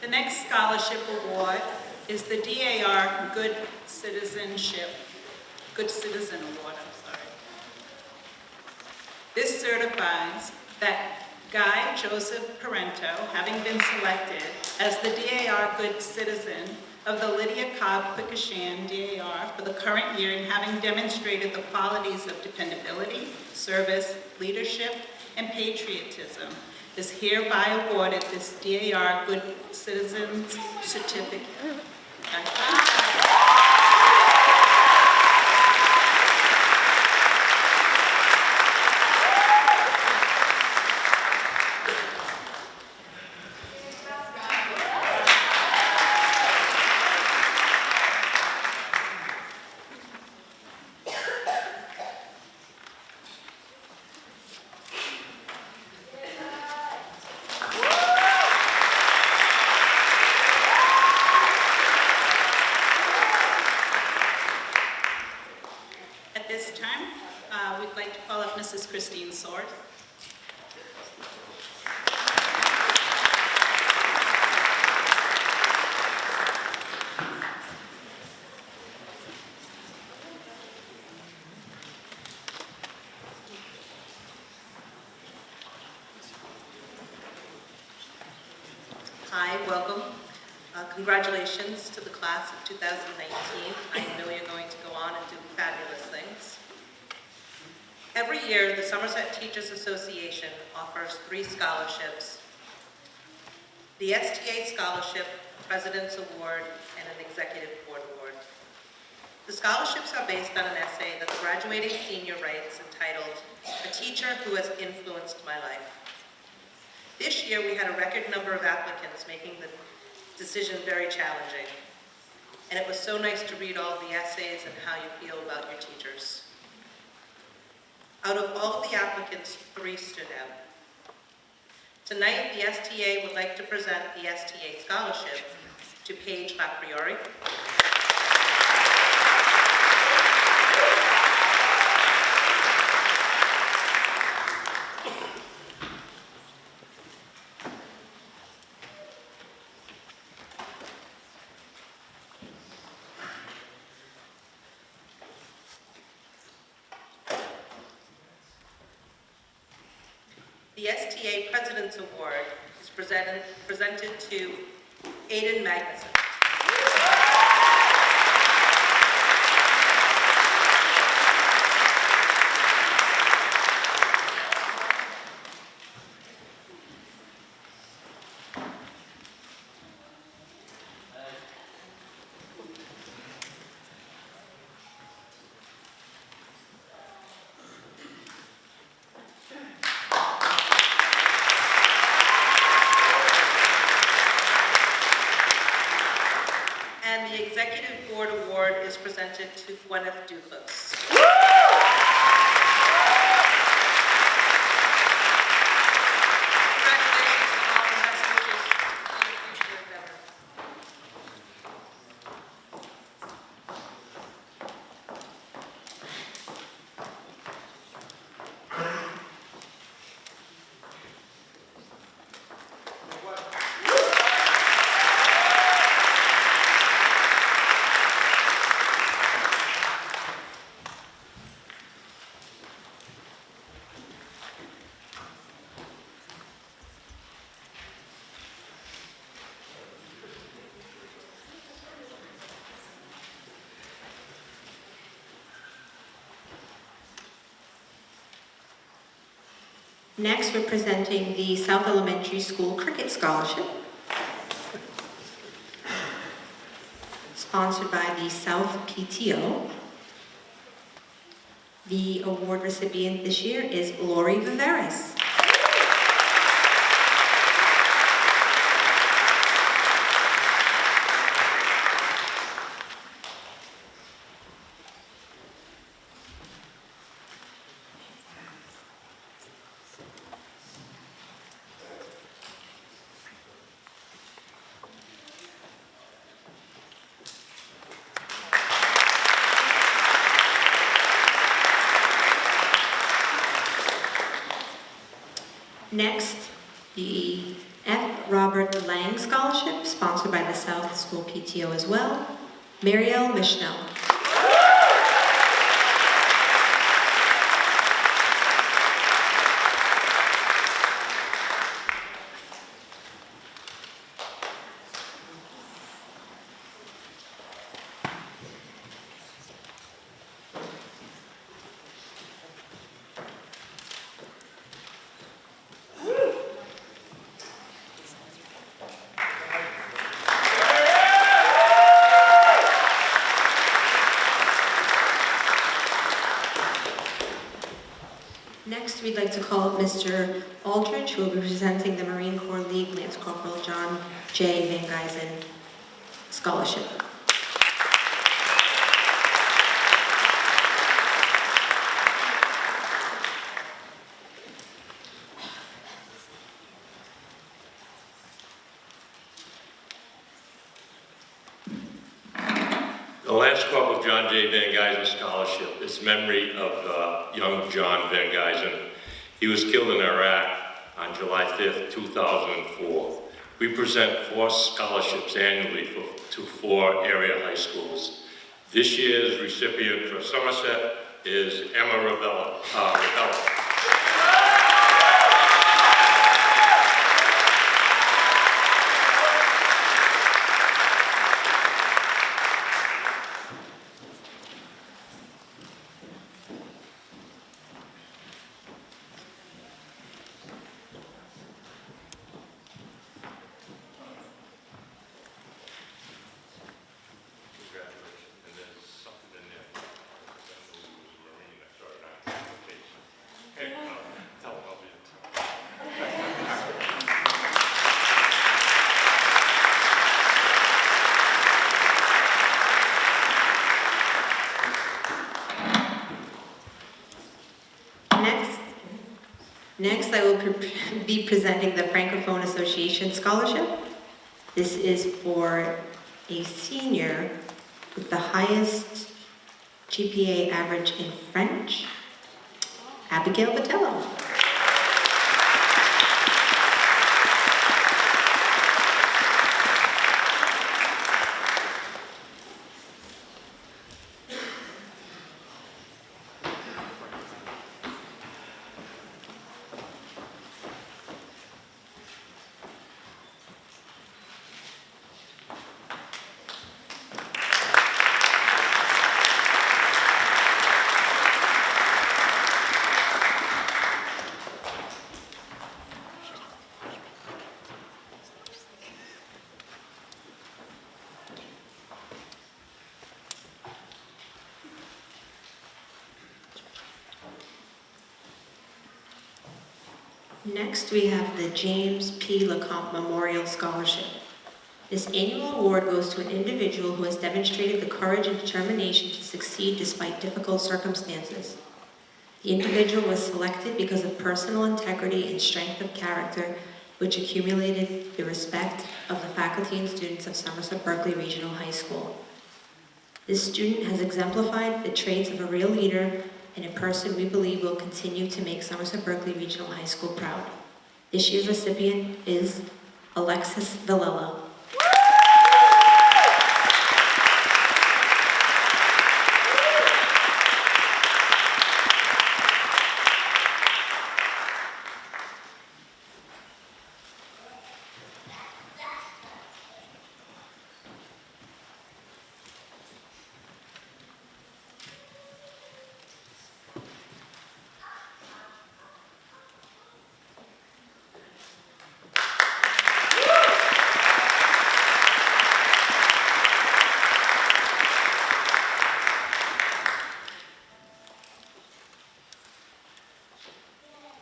The next scholarship award is the DAR Good Citizen Award, This certifies that Guy Joseph Parento, having been selected as the DAR Good Citizen of the Lydia Cobb Quikasham DAR for the current year and having demonstrated the qualities of dependability, service, leadership, and patriotism, is hereby awarded this DAR Good Citizens Certificate. At this time, we'd like to call up Mrs. Christine Sword. Hi, welcome. Congratulations to the class of 2019. I know you're going to go on and do fabulous things. Every year, the Somerset Teachers Association offers 3 scholarships: the STA Scholarship, President's Award, and an Executive Board Award. The scholarships are based on an essay that the graduating senior writes entitled, "A Teacher Who Has Influenced My Life." This year, we had a record number of applicants, making the decision very challenging. And it was so nice to read all the essays and how you feel about your teachers. Out of all of the applicants, 3 stood out. Tonight, the STA would like to present the STA Scholarship to Paige Lapriori, The STA President's Award is presented to Aiden Magnuson. And the Executive Board Award is presented to Gwyneth Duclos. Congratulations to all and best wishes for your future endeavors. Next, we're presenting the South Elementary School Cricket Scholarship, sponsored by the South PTO. The award recipient this year is Lori Viveris. Next, the F. Robert Lang Scholarship, sponsored by the South School PTO as well, Marielle Mishnell. Next, we'd like to call up Mr. Aldridge, who will be presenting the Marine Corps League Lance Corporal John J. Van Geysen Scholarship. The Lance Corporal John J. Van Geysen Scholarship is memory of young John Van Geysen. He was killed in Iraq on July 5th, 2004. We present 4 scholarships annually to 4 area high schools. This year's recipient for Somerset is Emma Ravella. Next, I will be presenting the Francophone Association Scholarship. This is for a senior with the highest GPA average in French, Abigail Vitello. Next, we have the James P. LeCompte Memorial Scholarship. This annual award goes to an individual who has demonstrated the courage and determination to succeed despite difficult circumstances. The individual was selected because of personal integrity and strength of character, which accumulated the respect of the faculty and students of Somerset Berkeley Regional High School. This student has exemplified the traits of a real leader and a person we believe will continue to make Somerset Berkeley Regional High School proud. This year's recipient is Alexis Villela.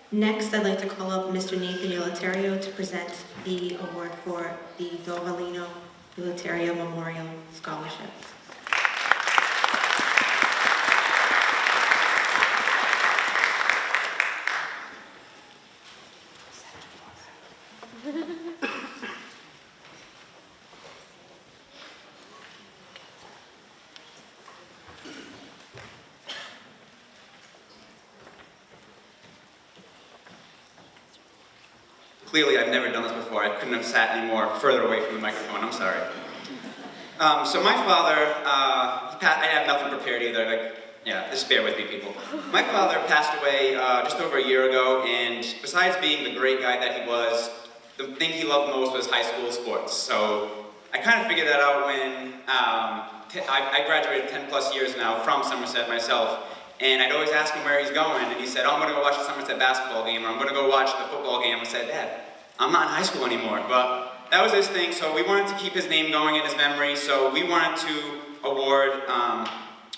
Next, I'd like to call up Mr. Nathan Eleuterio to present the award for the Dovalino Eleuterio Memorial Scholarship. Clearly, I've never done this before. I couldn't have sat any more further away from the microphone. I'm sorry. So my father, I have nothing prepared either. Just bear with me, people. My father passed away just over a year ago, and besides being the great guy that he was, the thing he loved most was high school sports. So I kind of figured that out when I graduated 10 plus years now from Somerset myself. And I'd always ask him where he's going, and he said, oh, I'm going to go watch the Somerset basketball game, or I'm going to go watch the football game. I said, Dad, I'm not in high school anymore. But that was his thing, so we wanted to keep his name going in his memory, so we wanted to award,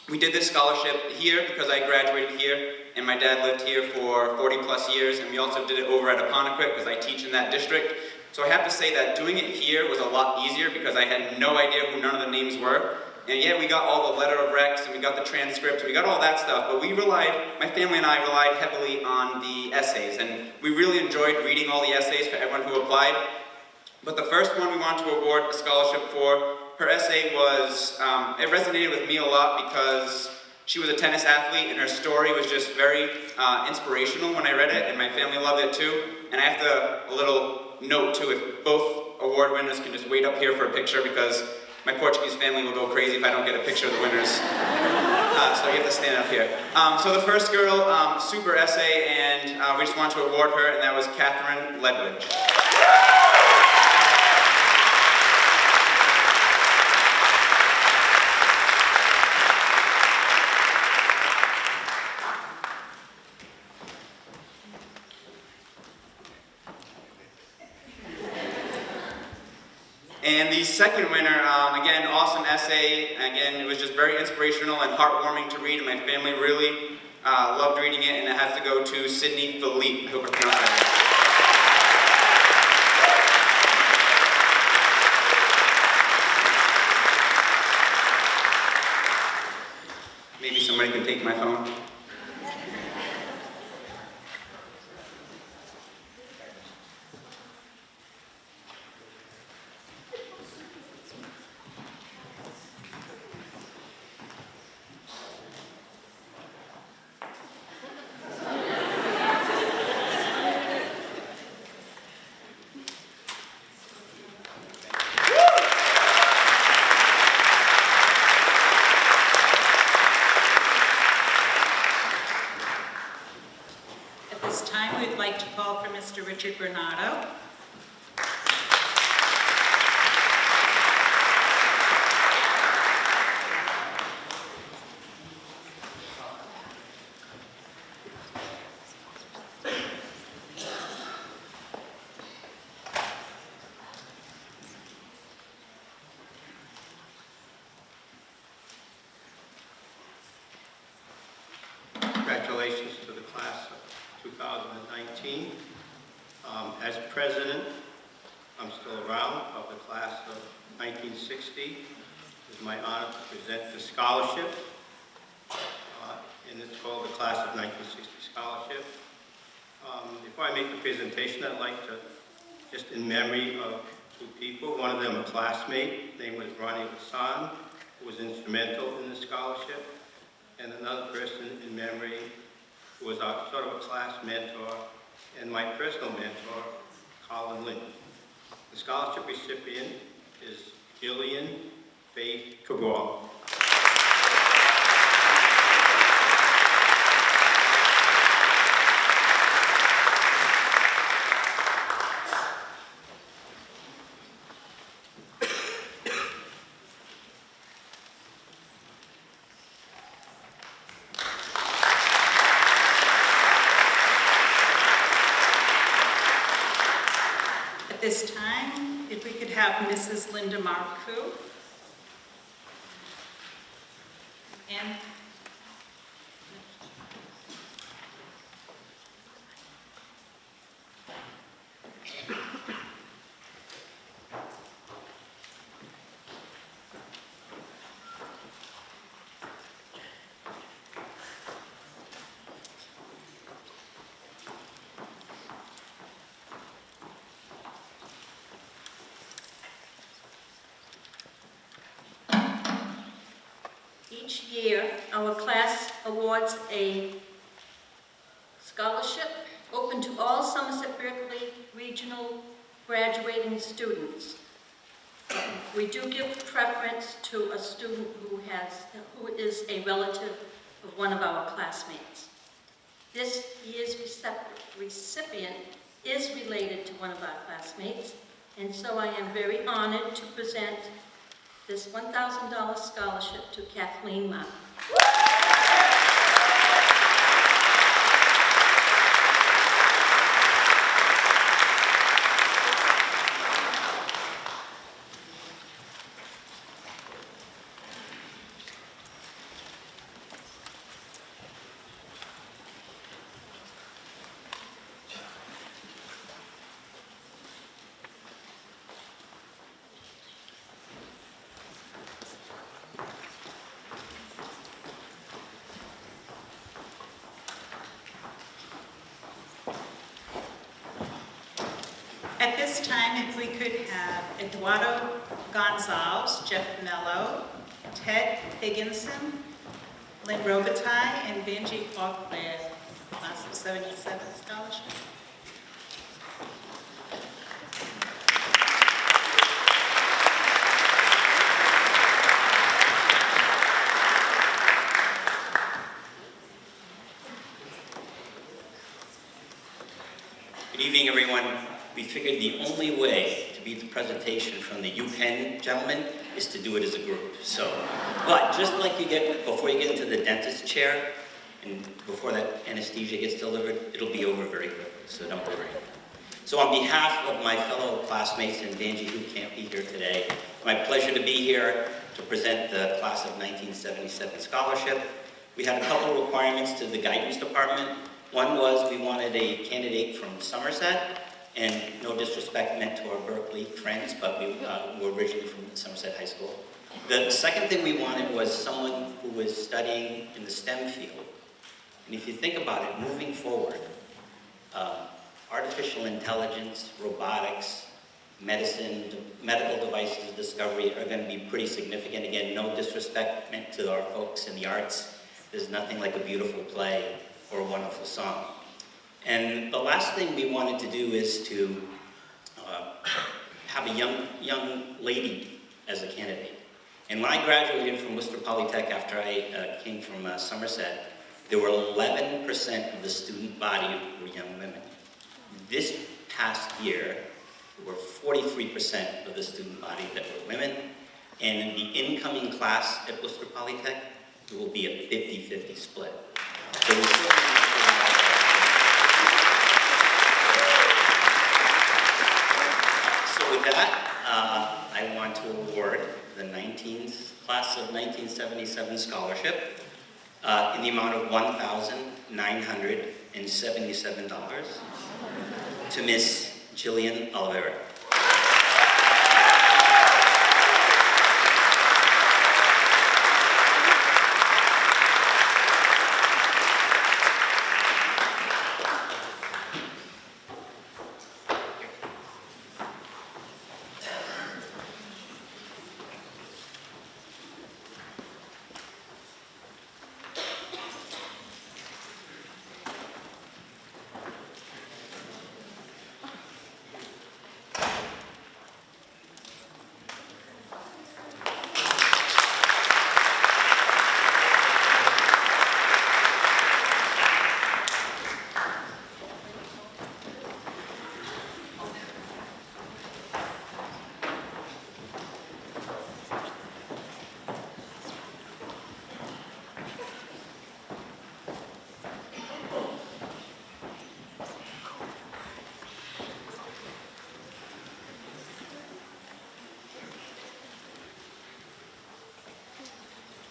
we did this scholarship here because I graduated here, and my dad lived here for 40 plus years, and we also did it over at Apponequet because I teach in that district. So I have to say that doing it here was a lot easier because I had no idea who none of the names were. And yeah, we got all the letter of recs, and we got the transcripts, we got all that stuff, but my family and I relied heavily on the essays, and we really enjoyed reading all the essays for everyone who applied. But the first one we wanted to award a scholarship for, her essay was, it resonated with me a lot because she was a tennis athlete, and her story was just very inspirational when I read it, and my family loved it too. And I have a little note too, if both award winners can just wait up here for a picture, because my Portuguese family will go crazy if I don't get a picture of the winners. So you have to stand up here. So the first girl, super essay, and we just wanted to award her, and that was Catherine Ledwidge. And the second winner, again, awesome essay. Again, it was just very inspirational and heartwarming to read, and my family really loved reading it, and it has to go to Sydney Philippe. I hope I pronounced that. Maybe somebody can take my phone. Mr. Richard Bernardo. Congratulations to the class of 2019. As president, I'm still around, of the class of 1960. It's my honor to present the scholarship, and it's called the Class of 1960 Scholarship. Before I make the presentation, I'd like to, just in memory of two people, one of them a classmate, his name was Ronnie Hassan, who was instrumental in the scholarship, and another person in memory who was sort of a class mentor and my personal mentor, Colin Lynn. The scholarship recipient is Gillian Faith Cabral. At this time, if we could have Mrs. Linda Marcoux. And each year, our class awards a scholarship open to all Somerset Berkeley regional graduating students. We do give preference to a student who is a relative of one of our classmates. This year's recipient is related to one of our classmates, and so I am very honored to present this $1,000 scholarship to Kathleen Ma. at this time, if we could have Eduardo Gonzalez, Jeff Mello, Ted Higginson, Lynn Robitaille, and Benji Faulkner, class of 77 scholarship. Good evening, everyone. We figured the only way to beat the presentation from the UPenn gentleman is to do it as a group. But just like before you get into the dentist chair, and before that anesthesia gets delivered, it'll be over very quickly, so don't worry. So on behalf of my fellow classmates and Benji, who can't be here today, it's my pleasure to be here to present the Class of 1977 Scholarship. We had a couple of requirements to the guidance department. One was we wanted a candidate from Somerset, and no disrespect meant to our Berkeley friends, but we were originally from Somerset High School. The second thing we wanted was someone who was studying in the STEM field. And if you think about it, moving forward, artificial intelligence, robotics, medicine, medical devices discovery are going to be pretty significant. Again, no disrespect meant to our folks in the arts. There's nothing like a beautiful play or a wonderful song. And the last thing we wanted to do is to have a young lady as a candidate. And when I graduated from Worcester Polytech after I came from Somerset, there were 11% of the student body were young women. This past year, there were 43% of the student body that were women. And in the incoming class at Worcester Polytech, it will be a 50-50 split. So we still with that, I want to award the class of 1977 scholarship in the amount of $1,977 to Miss Jillian Oliveira.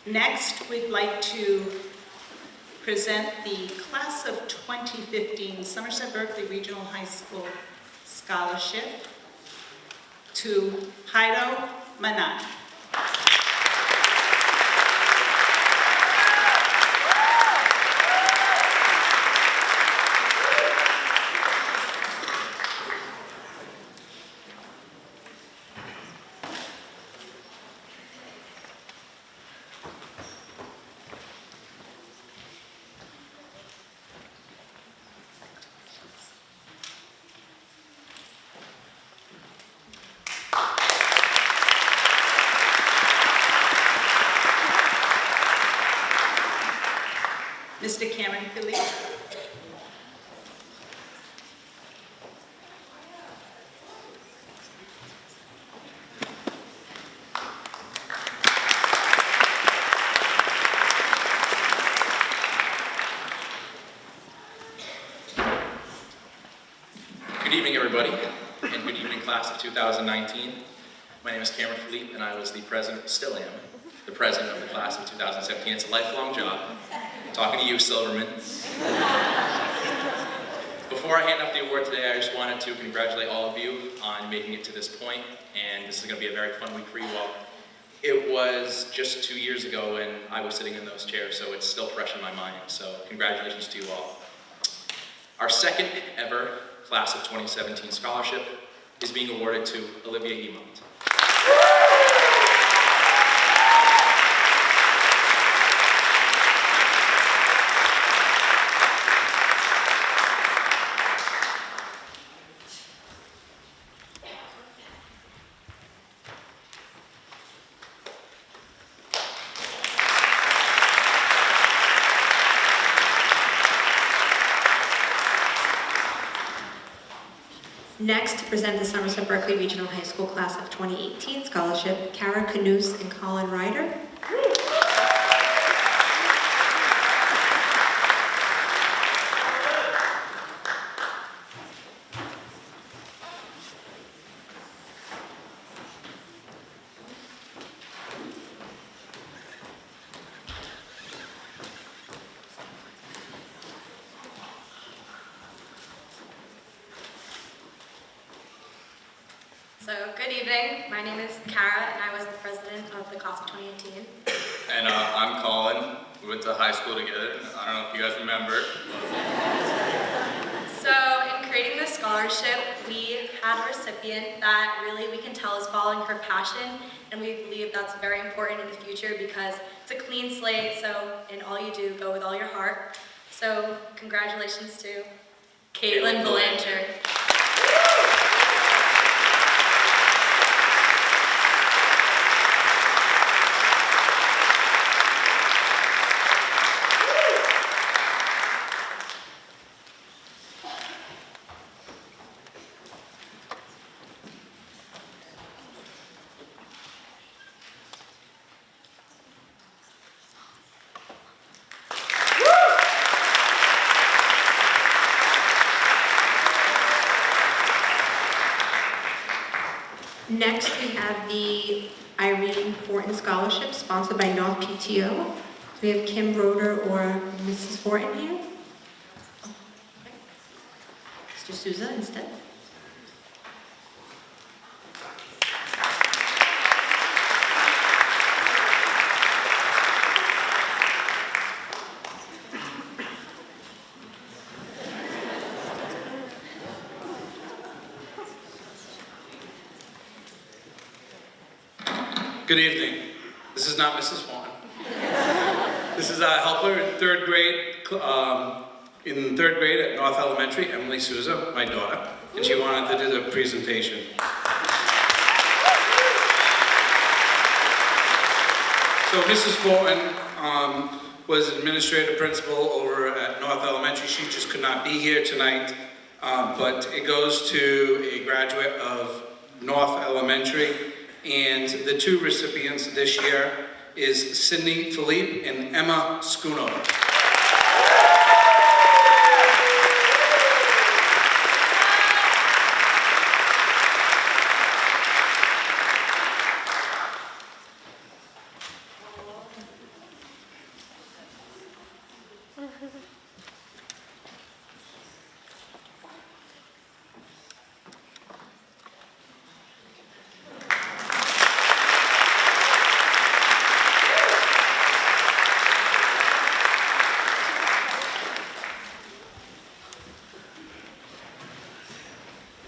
Next, we'd like to present the Class of 2015 Somerset Berkeley Regional High School Scholarship to Haido Manan. Mr. Cameron Philippe. Good evening, everybody, and good evening, class of 2019. My name is Cameron Philippe, and I was the president, still am, the president of the class of 2017. It's a lifelong job. Talking to you, Silverman. Before I hand out the award today, I just wanted to congratulate all of you on making it to this point, and this is going to be a very fun week for you all. It was just 2 years ago when I was sitting in those chairs, so it's still fresh in my mind, so congratulations to you all. Our second ever Class of 2017 scholarship is being awarded to Olivia Emont. Next, to present the Somerset Berkeley Regional High School Class of 2018 Scholarship, Kara Canoose and Colin Ryder. So, good evening. My name is Kara, and I was the president of the class of 2018. And I'm Colin. We went to high school together. I don't know if you guys remember. So, in creating this scholarship, we had a recipient that really we can tell is following her passion, and we believe that's very important in the future because it's a clean slate, so in all you do, go with all your heart. So, congratulations to Caitlin Belanger. Next, we have the Irene Fortin Scholarship, sponsored by North PTO, Do we have Kim Roeder or Mrs. Fortin here? Mr. Souza instead. Good evening. This is not Mrs. Vaughn. This is a helper in third grade at North Elementary, Emily Souza, my daughter, and she wanted to do the presentation. So Mrs. Fortin was administrative principal over at North Elementary. She just could not be here tonight, but it goes to a graduate of North Elementary. And the two recipients this year is Sydney Philippe and Emma Schoonover.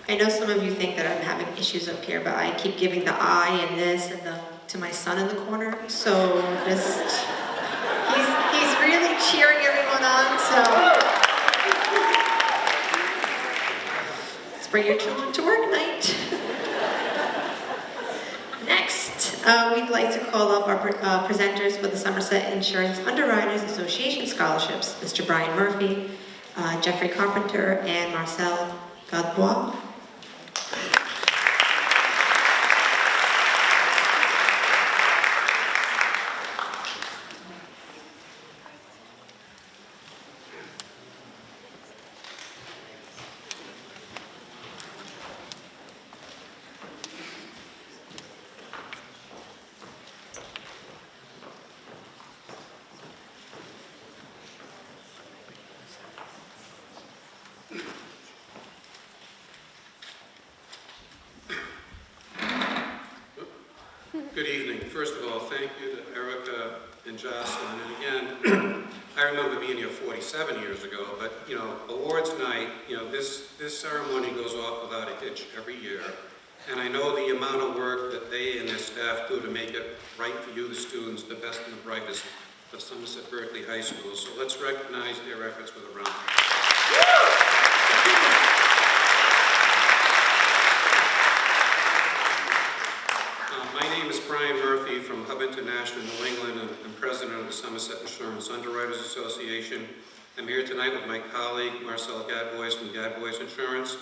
I know some of you think that I'm having issues up here, but I keep giving the eye and this and to my son in the corner. So just, he's really cheering everyone on, so. Let's bring your children to work night. Next, we'd like to call up our presenters for the Somerset Insurance Underwriters Association scholarships, Mr. Brian Murphy, Jeffrey Carpenter, and Marcel Godbois. Good evening. First of all, thank you to Erica and Jocelyn. And again, I remember being here 47 years ago, but you know, awards night, you know, this ceremony goes off without a hitch every year. And I know the amount of work that they and their staff do to make it right for you, the students, the best and the brightest of Somerset Berkeley High School. So let's recognize their efforts with a round. My name is Brian Murphy from Hub International, New England, and I'm president of the Somerset Insurance Underwriters Association. I'm here tonight with my colleague, Marcel Gadbois from Gadbois Insurance.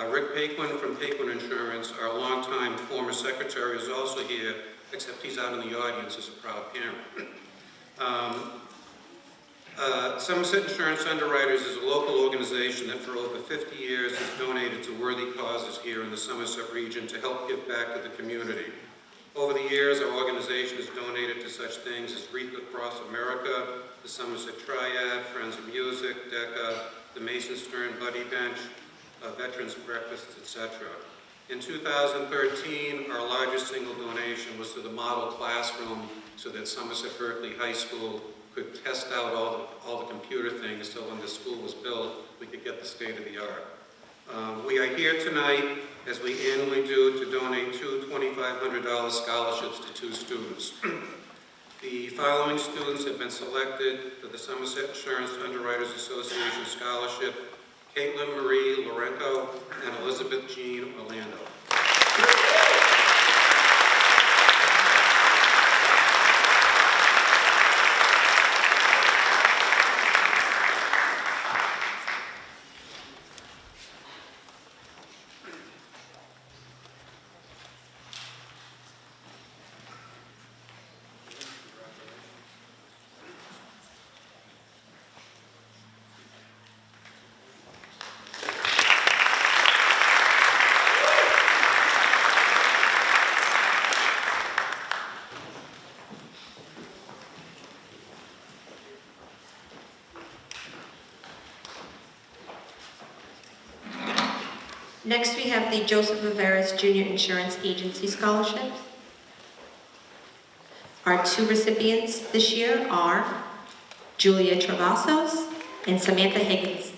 Rick Paquin from Paquin Insurance, our longtime former secretary, is also here, except he's out in the audience as a proud parent. Somerset Insurance Underwriters is a local organization that for over 50 years has donated to worthy causes here in the Somerset region to help give back to the community. Over the years, our organization has donated to such things as Wreath Across America, the Somerset Triad, Friends of Music, DECA, the Mason Stern Buddy Bench, Veterans Breakfasts, etc. In 2013, our largest single donation was to the model classroom so that Somerset Berkeley High School could test out all the computer things so when the school was built, we could get the state of the art. We are here tonight, as we annually do, to donate two $2,500 scholarships to two students. The following students have been selected for the Somerset Insurance Underwriters Association Scholarship: Caitlin Marie Lorenco and Elizabeth Jean Orlando. Next, we have the Joseph Viveras Junior Insurance Agency Scholarship. Our two recipients this year are Julia Travasos and Samantha Higgins.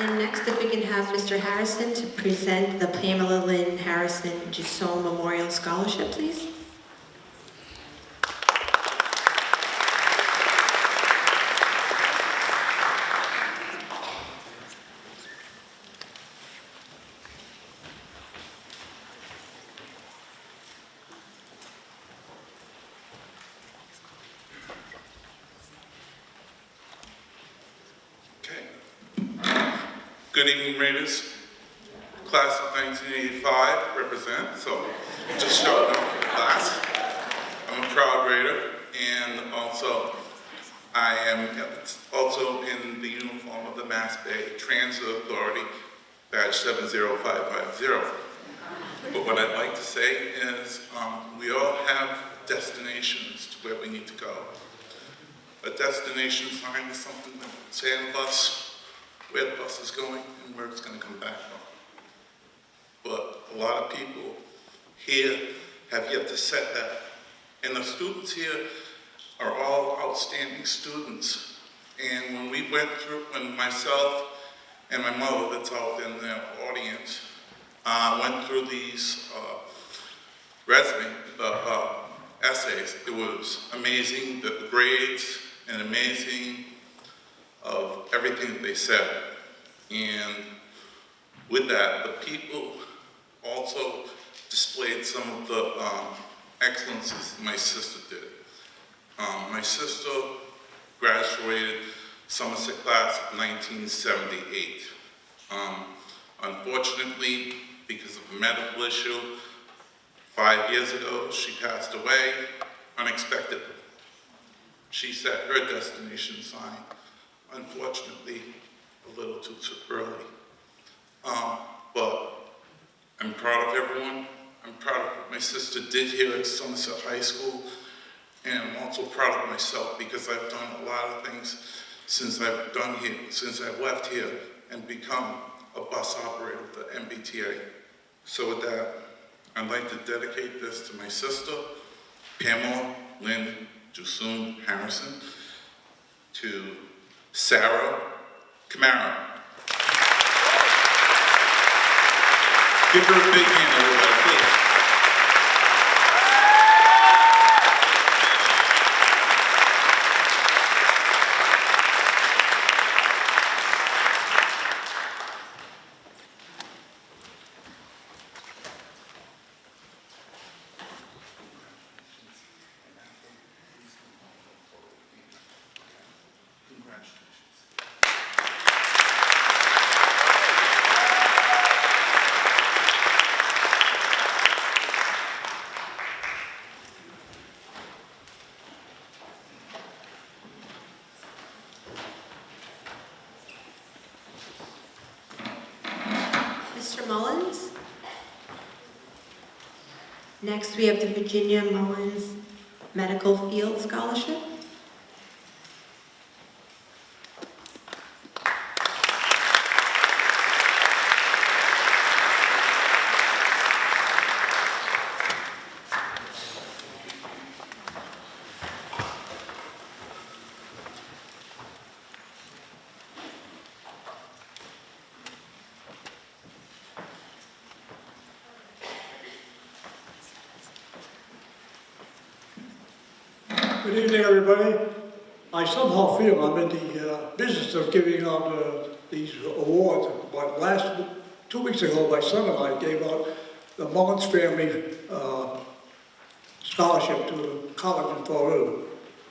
And next, if we can have Mr. Harrison to present the Pamela Lynn Harrison Gisson Memorial Scholarship, please. Good evening, Raiders. Class of 1985 represent, so just showing up for the class. I'm a proud Raider, and also I am also in the uniform of the Mass Bay Transit Authority, badge 70550. But what I'd like to say is we all have destinations to where we need to go. A destination sign is something that say on the bus, where the bus is going and where it's going to come back from. But a lot of people here have yet to set that. And the students here are all outstanding students. And when we went through, when myself and my mother, that's out in the audience, went through these essays, it was amazing, the grades, and amazing of everything that they said. And with that, the people also displayed some of the excellences my sister did. My sister graduated Somerset class of 1978. Unfortunately, because of a medical issue, 5 years ago, she passed away unexpectedly. She set her destination sign, unfortunately, a little too early. But I'm proud of everyone. I'm proud of what my sister did here at Somerset High School. And I'm also proud of myself because I've done a lot of things since I've left here and become a bus operator with the MBTA. So with that, I'd like to dedicate this to my sister, Pamela Lynn Gisson Harrison, to Sarah Camara. Give her a big hand, everybody, please. Mr. Mullins. Next, we have the Virginia Mullins Medical Field Scholarship. Good evening, everybody. I somehow feel I'm in the business of giving out these awards, but 2 weeks ago, my son and I gave out the Mullins family scholarship to the college in Fall River.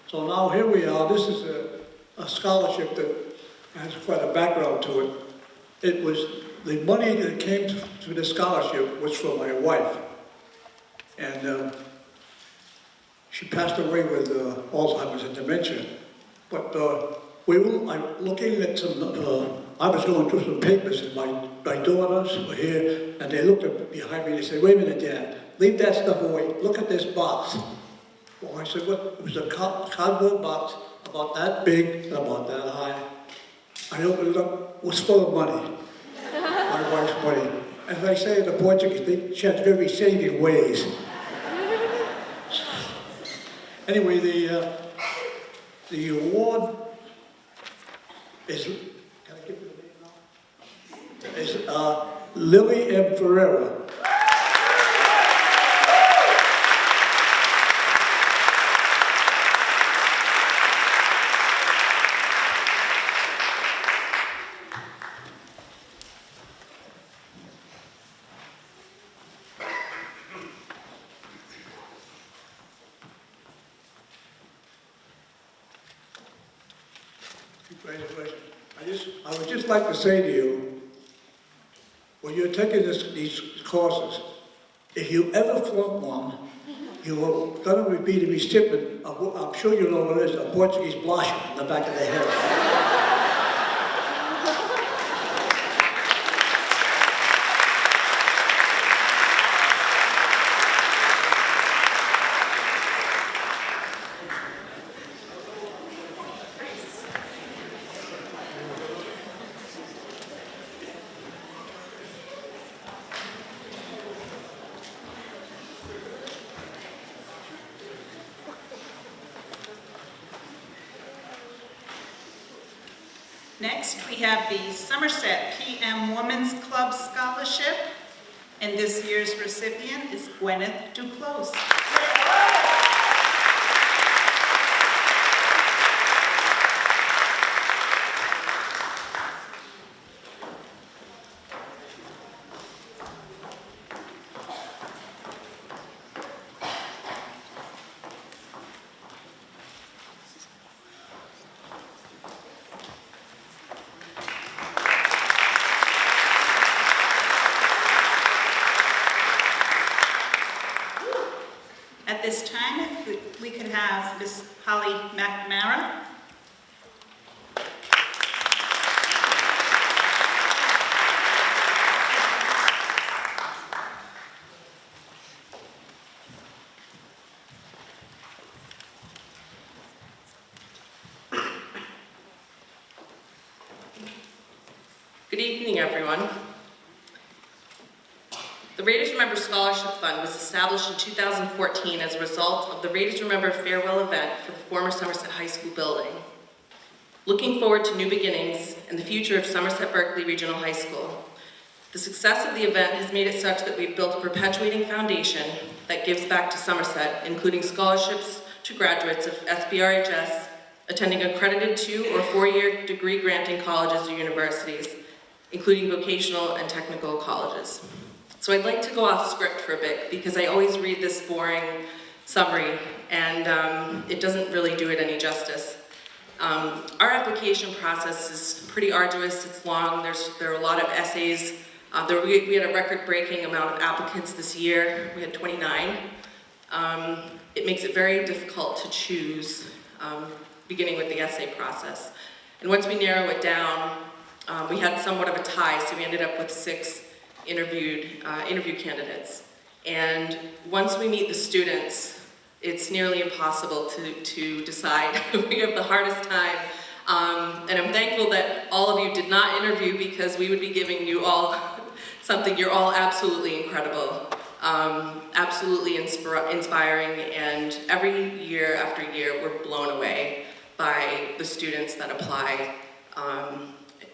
So now here we are. This is a scholarship that has quite a background to it. It was, the money that came to the scholarship was for my wife. And she passed away with Alzheimer's and dementia. But I'm looking at some, I was going through some papers, and my daughters were here, and they looked up behind me and they said, "Wait a minute, Dad, leave that stuff away. Look at this box." Well, I said, "What?" It was a cardboard box about that big and about that high. I opened it up, it was full of money, my wife's money. As I say in the Portuguese, she has very saving ways. Anyway, the award is, can I give you the name now? Is Lily M. Ferreira. I would just like to say to you, when you're taking these courses, if you ever flunk one, you're going to be the recipient of, I'm sure you know what it is, a Portuguese blush in the back of the head. Next, we have the Somerset PM Women's Club Scholarship, and this year's recipient is Gwyneth Duclos. At this time, if we could have Ms. Holly McNamara. Good evening, everyone. The Raiders Remember Scholarship Fund was established in 2014 as a result of the Raiders Remember farewell event for the former Somerset High School building. Looking forward to new beginnings and the future of Somerset Berkeley Regional High School. The success of the event has made it such that we've built a perpetuating foundation that gives back to Somerset, including scholarships to graduates of SBRHS, attending accredited 2- or 4-year degree granting colleges or universities, including vocational and technical colleges. So I'd like to go off script for a bit because I always read this boring summary and it doesn't really do it any justice. Our application process is pretty arduous, it's long, there are a lot of essays. We had a record-breaking amount of applicants this year, we had 29. It makes it very difficult to choose, beginning with the essay process. And once we narrow it down, we had somewhat of a tie, so we ended up with 6 interview candidates. And once we meet the students, it's nearly impossible to decide. We have the hardest time. And I'm thankful that all of you did not interview because we would be giving you all something. You're all absolutely incredible, absolutely inspiring, and every year after year, we're blown away by the students that apply.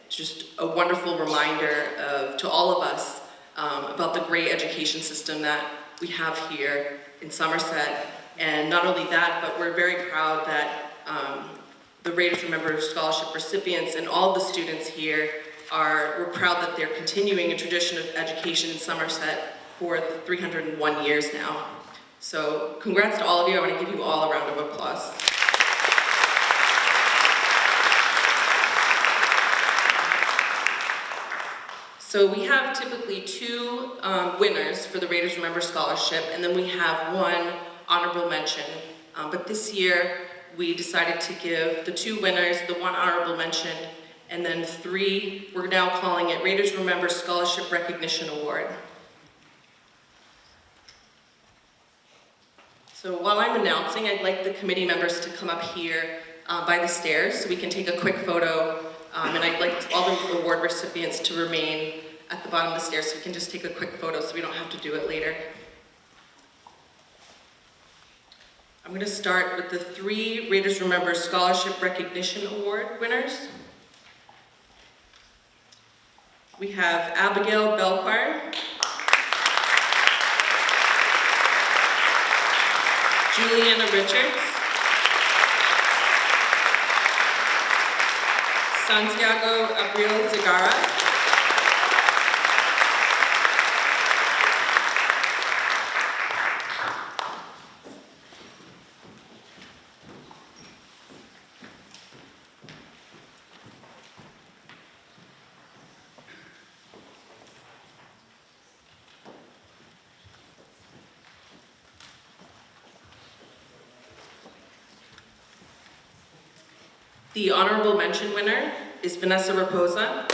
Just a wonderful reminder to all of us about the great education system that we have here in Somerset. And not only that, but we're very proud that the Raiders Remember Scholarship recipients and all the students here we're proud that they're continuing a tradition of education in Somerset for 301 years now. So congrats to all of you. I want to give you all a round of applause. So we have typically 2 winners for the Raiders Remember Scholarship, and then we have 1 honorable mention. But this year, we decided to give the 2 winners the 1 honorable mention, and then 3, we're now calling it Raiders Remember Scholarship Recognition Award. So while I'm announcing, I'd like the committee members to come up here by the stairs so we can take a quick photo. And I'd like all the award recipients to remain at the bottom of the stairs so we can just take a quick photo so we don't have to do it later. I'm going to start with the 3 Raiders Remember Scholarship Recognition Award winners. We have Abigail Belchoir, Juliana Richards, Santiago Abril Zagara, the honorable mention winner is Vanessa Raposa.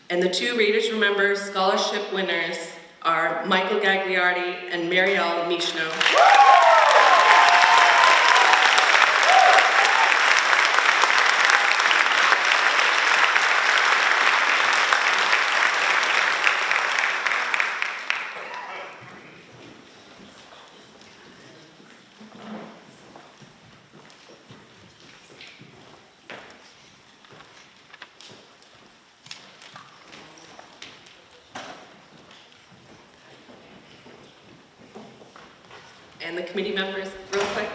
And the 2 Raiders Remember Scholarship winners are Michael Gagliardi and Marielle Michno. And the committee members, real quick.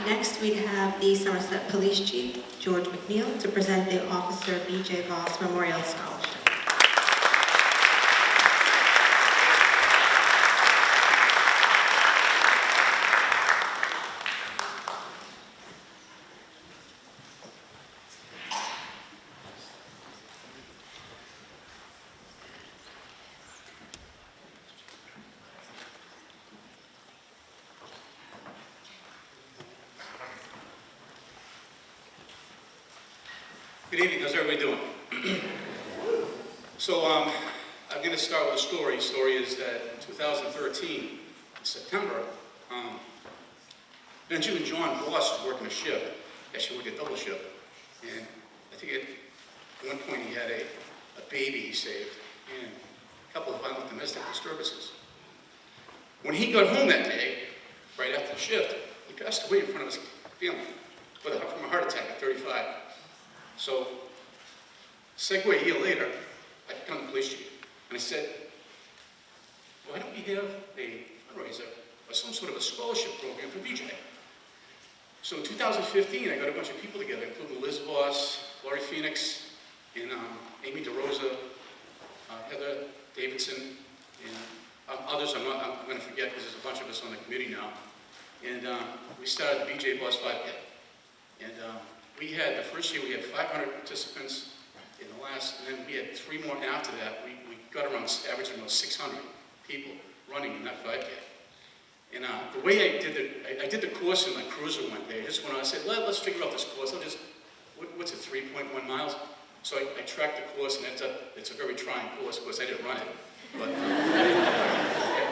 Next, we'd have the Somerset Police Chief, George McNeil, to present the Officer B.J. Voss Memorial Scholarship. Good evening, how's everybody doing? So I'm going to start with a story. The story is that in 2013, in September, Benjamin John Voss was working a shift. Actually worked a double shift. And I think at one point he had a baby he saved and a couple of violent domestic disturbances. When he got home that day, right after the shift, he passed away in front of his family from a heart attack at 35. So, segue a year later, I become the police chief, and I said, why don't we have a fundraiser or some sort of a scholarship program for BJ? So in 2015, I got a bunch of people together, including Liz Voss, Laurie Phoenix, and Amy DeRosa, Heather Davidson, and others I'm going to forget because there's a bunch of us on the committee now. And we started the BJ Voss 5K. And we had, the first year we had 500 participants. In the last, and then we had 3 more after that. We got around, averaging about 600 people running in that 5K. And the way I did the course in my cruiser one day. I just went on, I said, let's figure out this course. What's it, 3.1 miles? So I tracked the course, and it's a very trying course. Of course, I didn't run it. But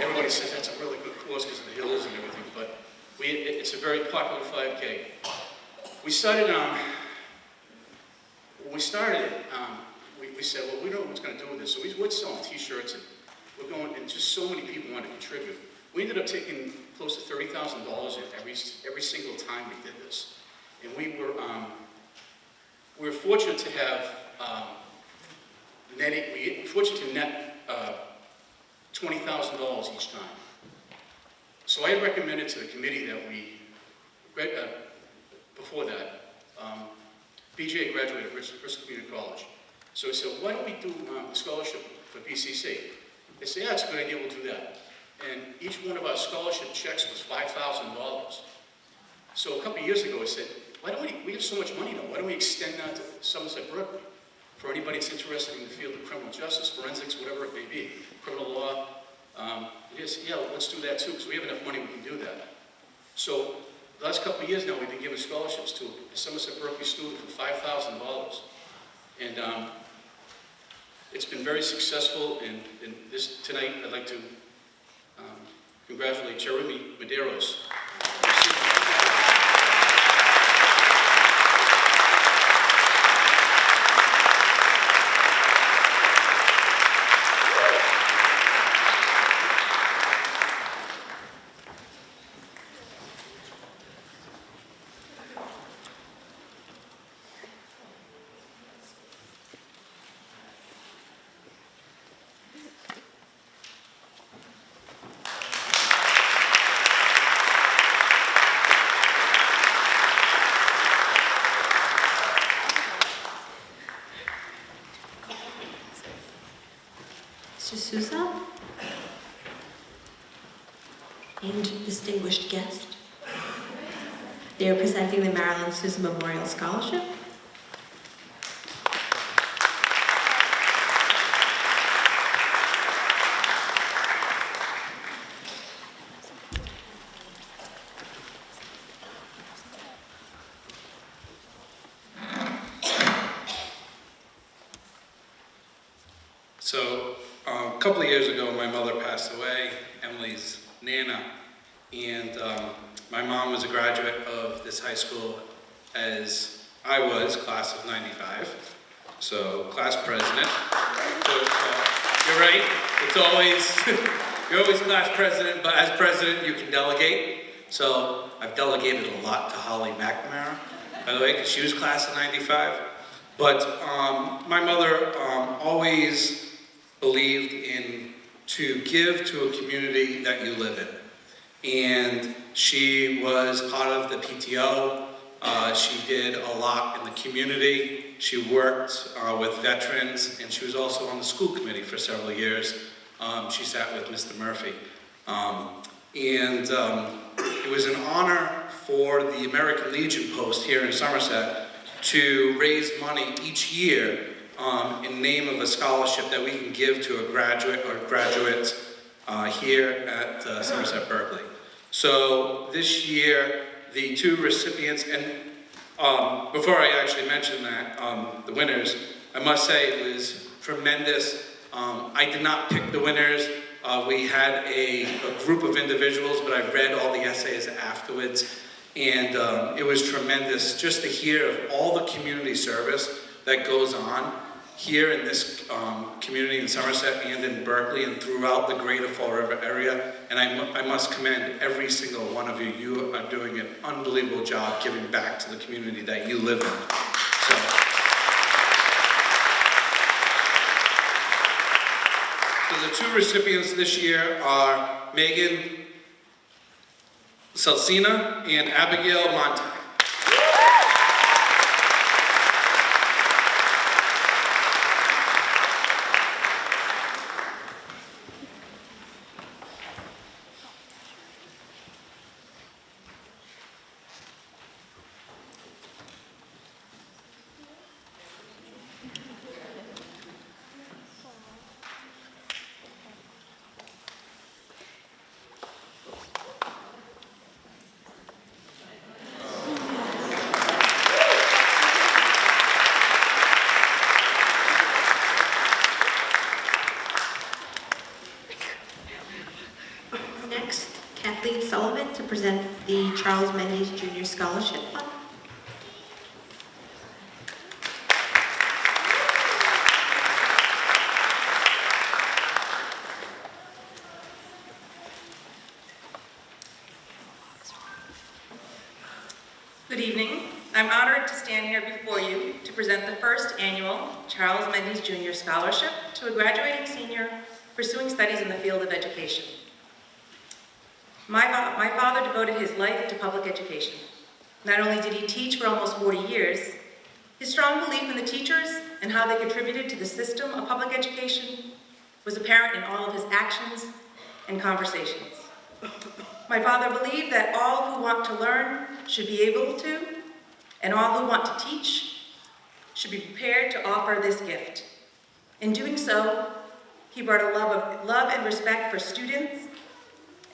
everybody says that's a really good course because of the hills and everything. But it's a very popular 5K. We started, when we started it, we said, well, we don't know what's going to do with this. So we're selling T-shirts, and we're going, and just so many people want to contribute. We ended up taking close to $30,000 every single time we did this. And we were fortunate to have net $20,000 each time. So I recommended to the committee that we, before that, BJ graduated from Bristol Community College. So he said, why don't we do a scholarship for BCC? They said, yeah, it's a good idea, we'll do that. And each one of our scholarship checks was $5,000. So a couple of years ago, I said, why don't we have so much money now, why don't we extend that to Somerset Berkeley? For anybody that's interested in the field of criminal justice, forensics, whatever it may be, criminal law, yeah, let's do that too, because we have enough money, we can do that. So the last couple of years now, we've been giving scholarships to a Somerset Berkeley student for $5,000. And it's been very successful, and tonight I'd like to congratulate Jeremy Medeiros. Mr. Souza, and distinguished guest. They are presenting the Marilyn Souza Memorial Scholarship. So a couple of years ago, my mother passed away, Emily's Nana, and my mom was a graduate of this high school as I was, class of 95, so class president. So, you're right, it's always, you're always class president, but as president you can delegate. So I've delegated a lot to Holly McNamara, by the way, because she was class of 95. But my mother always believed in to give to a community that you live in. And she was part of the PTO. She did a lot in the community. She worked with veterans, and she was also on the school committee for several years. She sat with Mr. Murphy. It was an honor for the American Legion post here in Somerset to raise money each year in name of a scholarship that we can give to a graduate or graduates here at Somerset Berkeley. So this year, the two recipients, and before I actually mention that, the winners, I must say it was tremendous. I did not pick the winners. We had a group of individuals, but I read all the essays afterwards. And it was tremendous just to hear of all the community service that goes on here in this community in Somerset and in Berkeley and throughout the greater Fall River area. And I must commend every single one of you. You are doing an unbelievable job giving back to the community that you live in. So the two recipients this year are Megan Salsina and Abigail Monte. Kathleen Sullivan to present the Charles Mendes Junior Scholarship Fund. Good evening. I'm honored to stand here before you to present the first annual Charles Mendes Junior Scholarship to a graduating senior pursuing studies in the field of education. My father devoted his life to public education. Not only did he teach for almost 40 years, his strong belief in the teachers and how they contributed to the system of public education was apparent in all of his actions and conversations. My father believed that all who want to learn should be able to, and all who want to teach should be prepared to offer this gift. In doing so, he brought a love and respect for students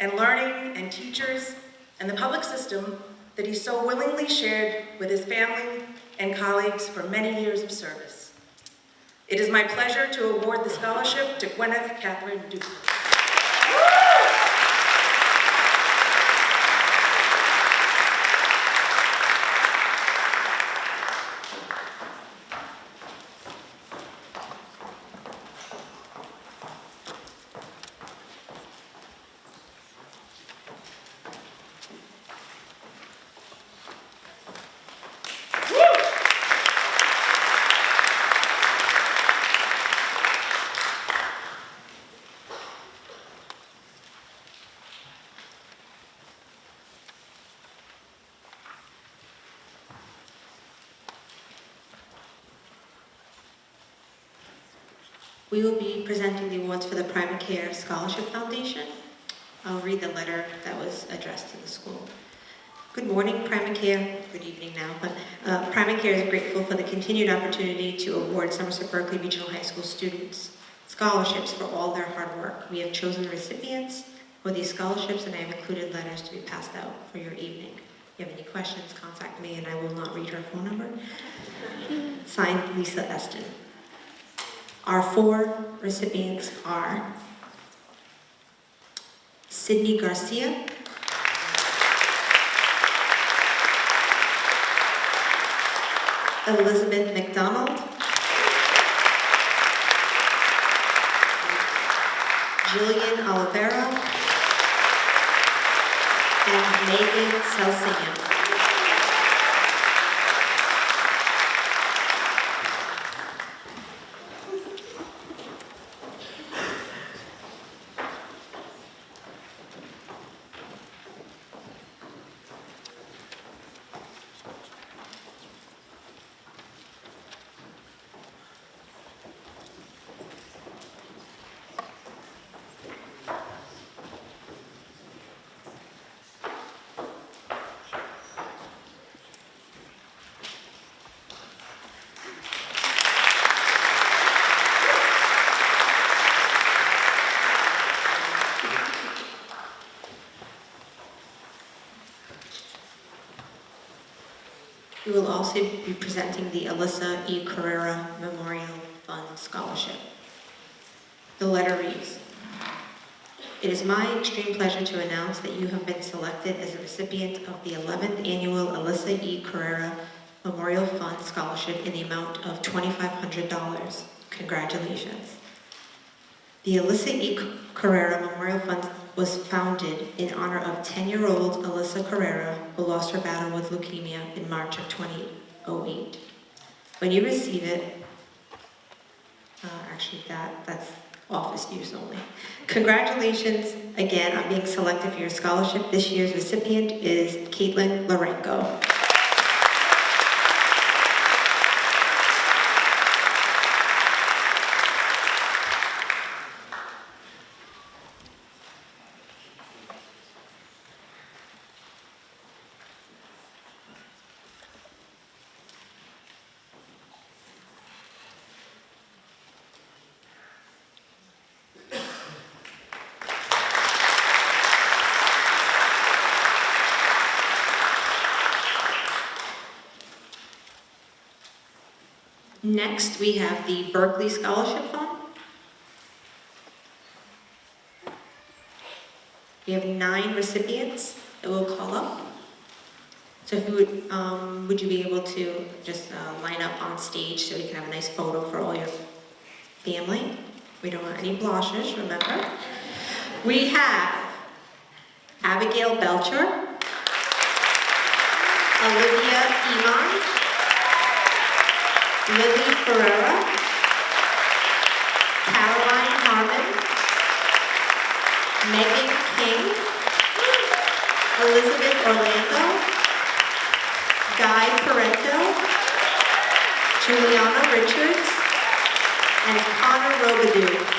and learning and teachers and the public system that he so willingly shared with his family and colleagues for many years of service. It is my pleasure to award the scholarship to Gwyneth Catherine Duke. We will be presenting the awards for the Private Care Scholarship Foundation. I'll read the letter that was addressed to the school. Good morning, Private Care. Good evening now, but Private Care is grateful for the continued opportunity to award Somerset Berkeley Regional High School students scholarships for all their hard work. We have chosen recipients for these scholarships, and I have included letters to be passed out for your evening. If you have any questions, contact me, and I will not read her phone number. Signed, Lisa Eston. Our 4 recipients are Sydney Garcia, Elizabeth McDonald, Jillian Olivera, and Megan Celsian. We will also be presenting the Alyssa E. Carrera Memorial Fund Scholarship. The letter reads, "It is my extreme pleasure to announce that you have been selected as a recipient of the 11th Annual Alyssa E. Carrera Memorial Fund Scholarship in the amount of $2,500. Congratulations." The Alyssa E. Carrera Memorial Fund was founded in honor of 10-year-old Alyssa Carrera, who lost her battle with leukemia in March of 2008. When you receive it, that's office use only. Congratulations again on being selected for your scholarship. This year's recipient is Caitlin Lorenko. Next, we have the Berkeley Scholarship Fund. We have 9 recipients that we'll call up. So if you would you be able to just line up on stage so we can have a nice photo for all your family? We don't want any blushes, remember? We have Abigail Belcher, Olivia Iman, Lily Ferreira, Caroline Harmon, Megan King, Elizabeth Orlando, Guy Parento, Juliana Richards, and Connor Robidoux.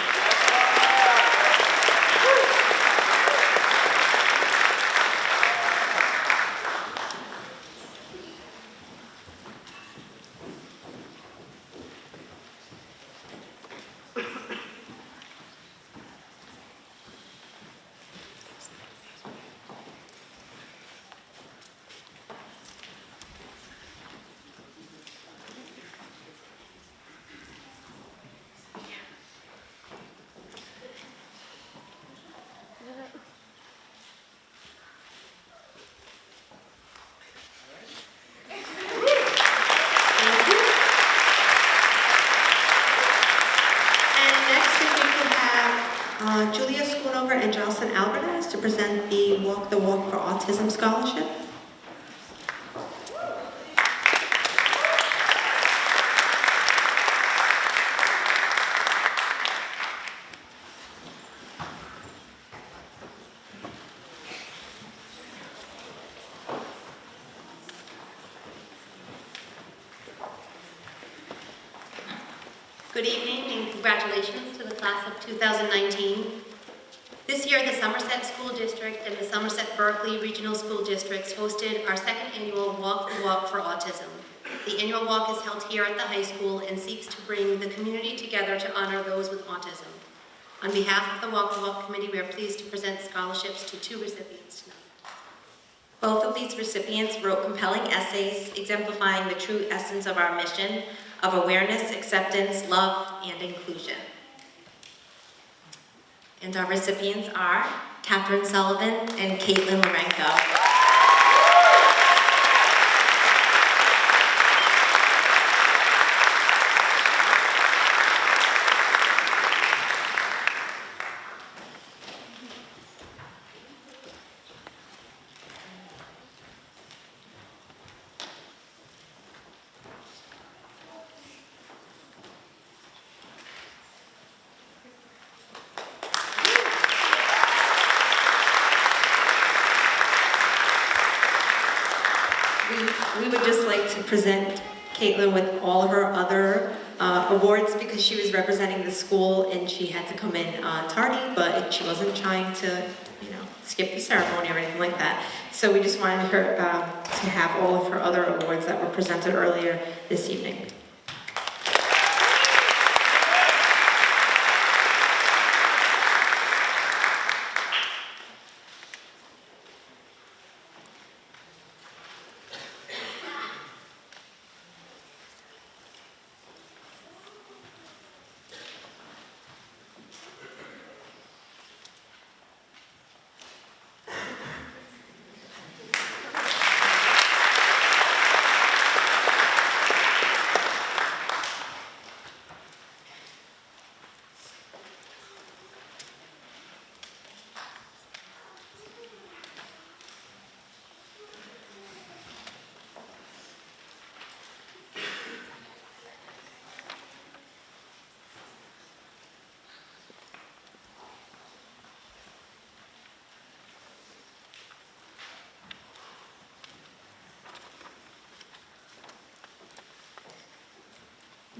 Julia Schoonover and Jocelyn Alvarez to present the Walk the Walk for Autism Scholarship. Good evening and congratulations to the class of 2019. This year, the Somerset School District and the Somerset-Berkeley Regional School Districts hosted our second annual Walk the Walk for Autism. The annual walk is held here at the high school and seeks to bring the community together to honor those with autism. On behalf of the Walk the Walk Committee, we are pleased to present scholarships to 2 recipients tonight. Both of these recipients wrote compelling essays exemplifying the true essence of our mission of awareness, acceptance, love, and inclusion. And our recipients are Catherine Sullivan and Caitlin Lorenko. We would just like to present Caitlin with all of her other awards because she was representing the school and she had to come in tardy, but she wasn't trying to, skip the ceremony or anything like that. So we just wanted her to have all of her other awards that were presented earlier this evening.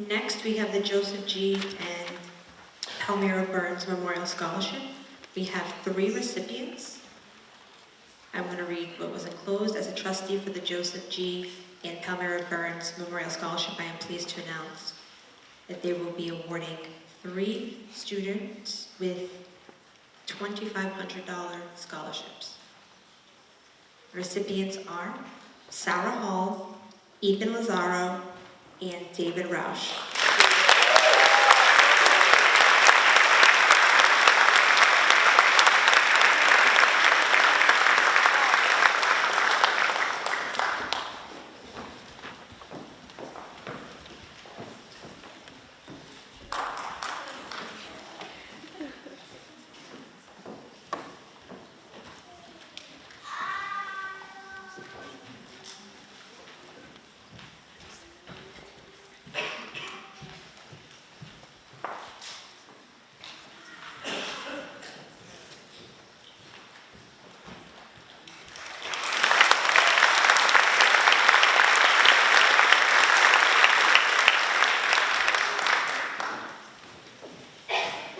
Next, we have the Joseph G. and Palmyra Burns Memorial Scholarship. We have 3 recipients. I'm going to read what was enclosed. As a trustee for the Joseph G. and Palmyra Burns Memorial Scholarship, I am pleased to announce that they will be awarding 3 students with $2,500 scholarships. Recipients are Sarah Hall, Ethan Lazaro, and David Roush.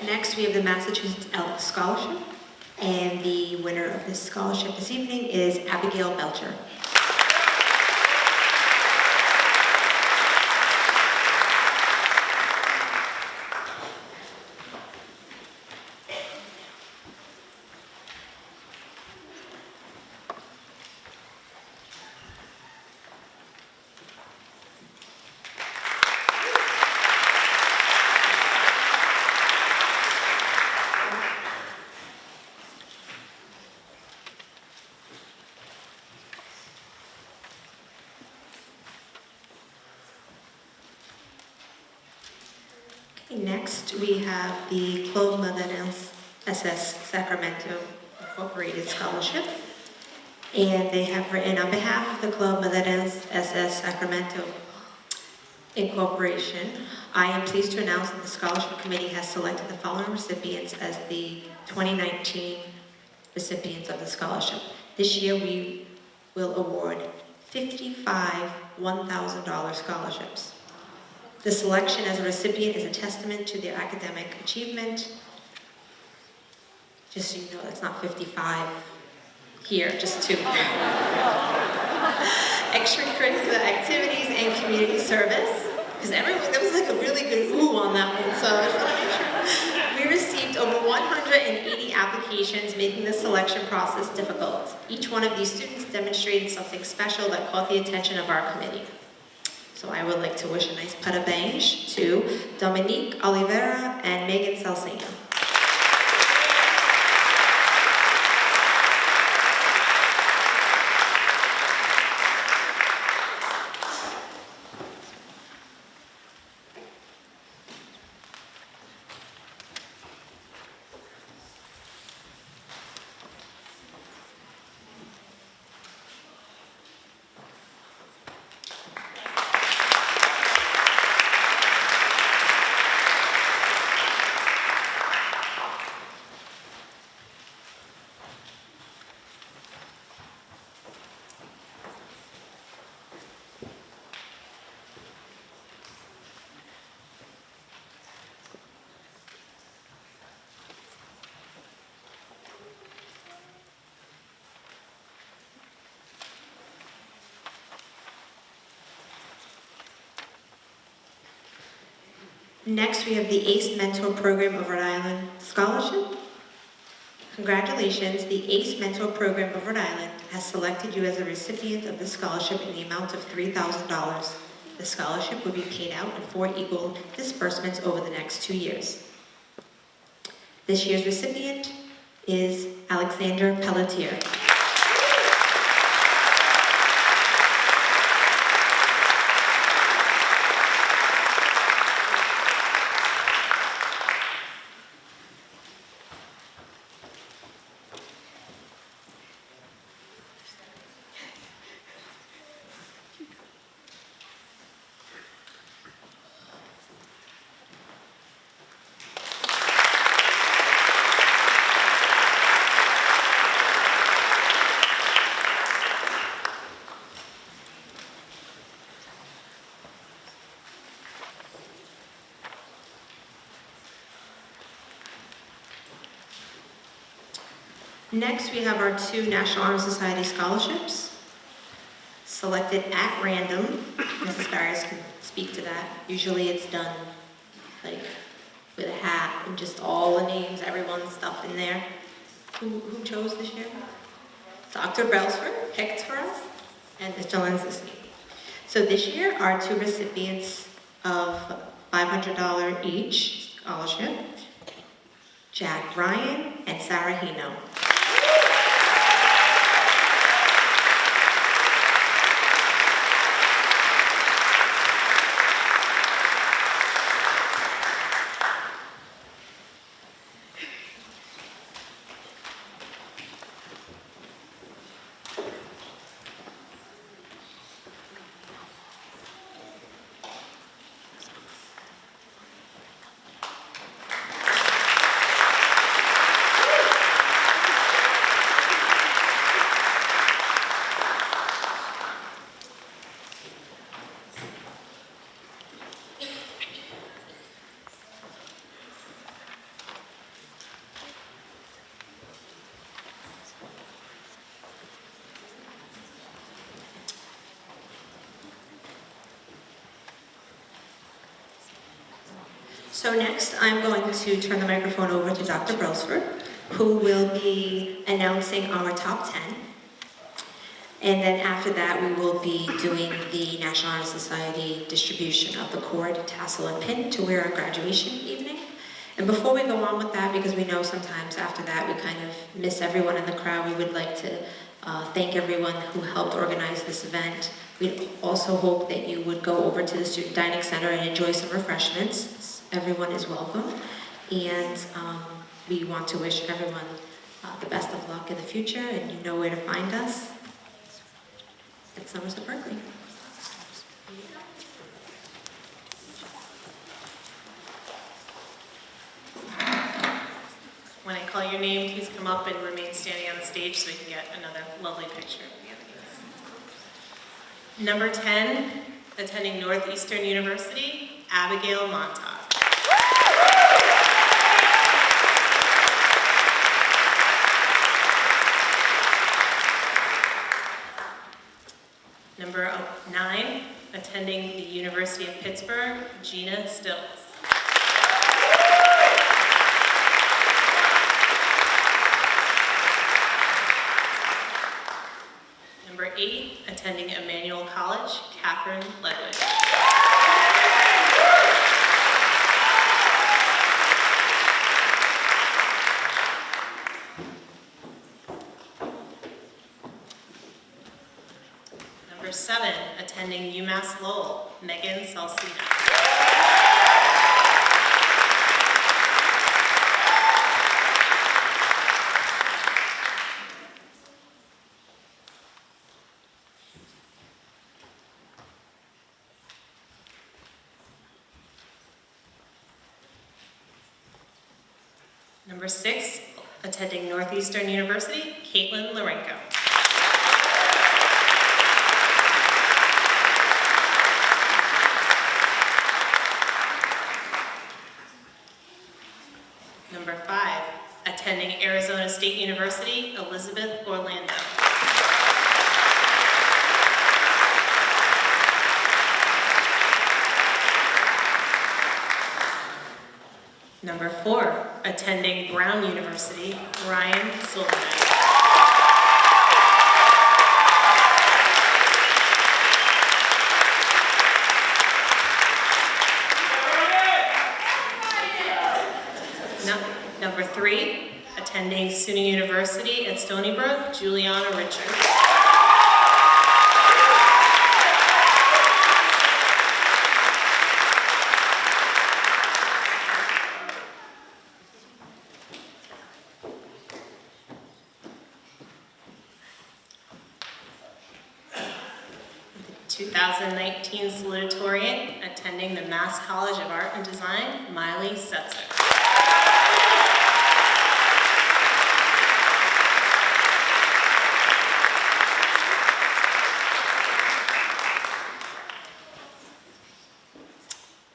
Next, we have the Massachusetts Elk Scholarship, and the winner of this scholarship this evening is Abigail Belcher. Next, we have the Club Mother's SS Sacramento Incorporated Scholarship. And they have written on behalf of the Club Mother's SS Sacramento Incorporation, I am pleased to announce that the Scholarship Committee has selected the following recipients as the 2019 recipients of the scholarship. This year, we will award 55 $1,000 scholarships. The selection as a recipient is a testament to their academic achievement. Just so you know, that's not 55 here, just 2. Extracurricular activities and community service. Because there was like a really good ooh on that one, so I just want to make sure. We received over 180 applications, making the selection process difficult. Each one of these students demonstrated something special that caught the attention of our committee. So I would like to wish a nice parabéns to Dominique Oliveira and Megan Salsina. Next, we have the ACE Mentor Program of Rhode Island Scholarship. Congratulations, the ACE Mentor Program of Rhode Island has selected you as a recipient of the scholarship in the amount of $3,000. The scholarship will be paid out in 4 equal disbursements over the next 2 years. This year's recipient is Alexander Pelletier. Next, we have our 2 National Honor Society scholarships, selected at random. Mrs. Barris can speak to that. Usually it's done like with a hat and just all the names, everyone's stuff in there. Who chose this year? Dr. Brailsford picked for us, and Mr. Lenzinski. So this year, our 2 recipients of $500 each scholarship, Jack Ryan and Sarah Hino. So next, I'm going to turn the microphone over to Dr. Brailsford, who will be announcing our top 10. And then after that, we will be doing the National Honor Society distribution of the cord, tassel, and pin to wear on graduation evening. And before we go on with that, because we know sometimes after that we kind of miss everyone in the crowd, we would like to thank everyone who helped organize this event. We also hope that you would go over to the Student Dining Center and enjoy some refreshments. Everyone is welcome. And we want to wish everyone the best of luck in the future, and you know where to find us at Somerset Berkeley. When I call your name, please come up and remain standing on the stage so we can get another lovely picture. Number 10, attending Northeastern University, Abigail Montauk. Number 9, attending the University of Pittsburgh, Gina Stills. Number 8, attending Emmanuel College, Catherine Ledwidge. Number 7, attending UMass Lowell, Megan Salcina. Number 6, attending Northeastern University, Caitlin Lorenko. Number 5, attending Arizona State University, Elizabeth Orlando. Number 4, attending Brown University, Ryan Silverman. Number 3, attending SUNY University at Stony Brook, Juliana Richards. The 2019 salutatorian, attending the Mass College of Art and Design, Miley Setzer.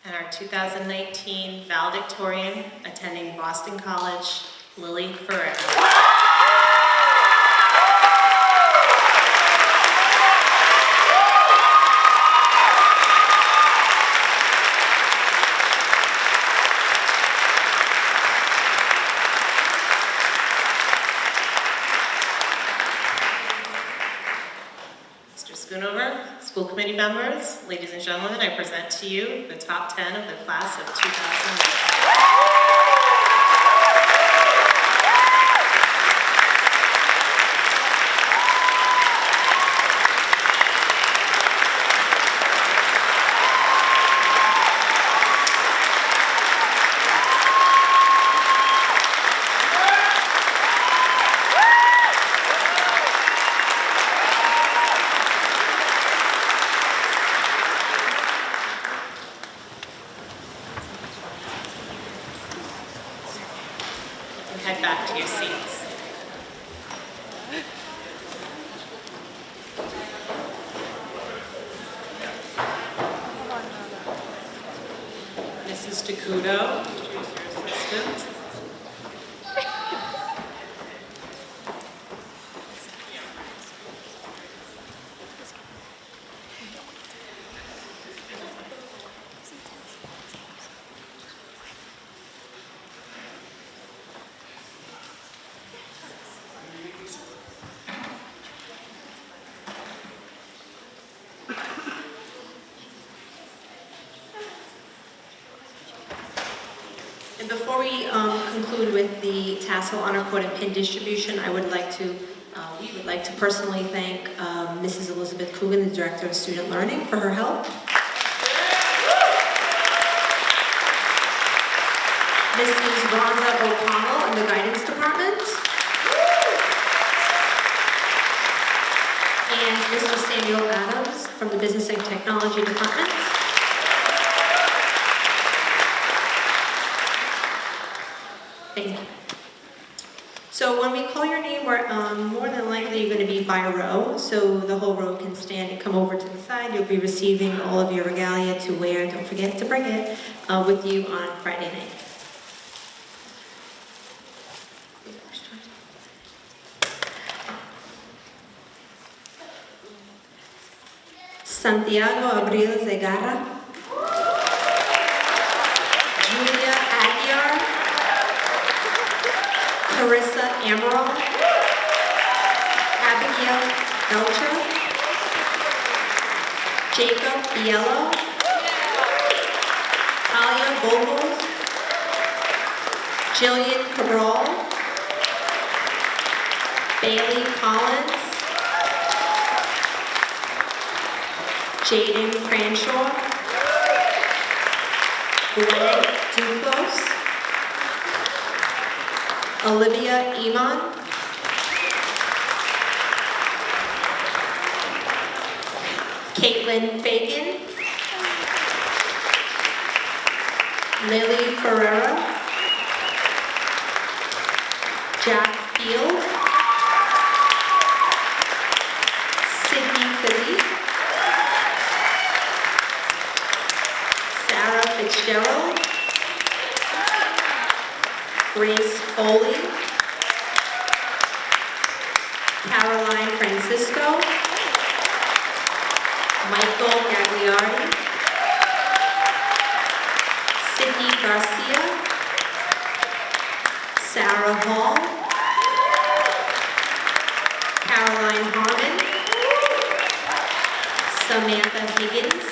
And our 2019 valedictorian, attending Boston College, Lily Ferrer. Schoonover, school committee members, ladies and gentlemen, I present to you the top 10 of the class of 2009. Head back to your seats. Mrs. Takudo, introduce your assistant. before we conclude with the tassel, honor code, and pin distribution, we would like to personally thank Mrs. Elizabeth Coogan, the Director of Student Learning, for her help. Mrs. Rhonda O'Connell in the Guidance Department. And Mr. Samuel Adams from the Business and Technology Department. Thank you. So when we call your name, we're more than likely you're going to be by row, so the whole row can stand and come over to the side. You'll be receiving all of your regalia to wear, don't forget to bring it, with you on Friday night. Santiago Abril Zegarra, Julia Aguiar, Carissa Amaral, Abigail Belcher, Jacob Biello, Talia Bogle, Jillian Cabral, Bailey Collins, Jaden Cranshaw, Glenn Duclos, Olivia Iman, Caitlin Fagan, Lily Ferreira, Jack Field, Sydney Philippe, Sarah Fitzgerald, Grace Foley, Caroline Francisco, Michael Gagliardi, Sydney Garcia, Sarah Hall, Caroline Harmon, Samantha Higgins,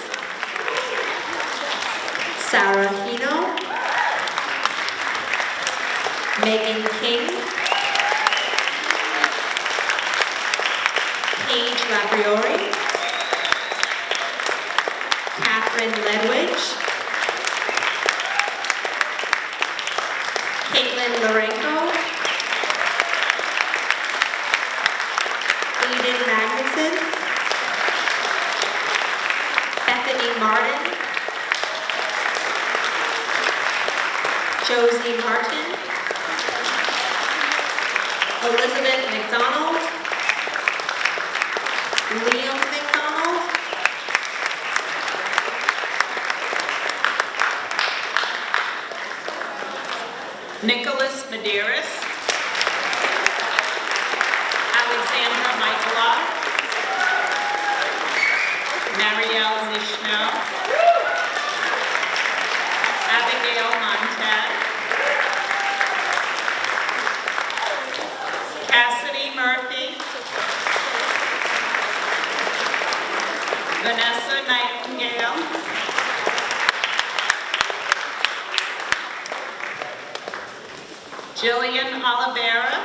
Sarah Hino, Megan King, Paige Labriori, Catherine Ledwidge, Caitlin Lorenko, Aiden Magnuson, Bethany Martin, Josie Martin, Elizabeth McDonald, Liam McDonald, Nicholas Medeiros, Alexandra Michaeloff, Marielle Michneau, Abigail Montag, Cassidy Murphy, Vanessa Nightingale, Jillian Oliveira,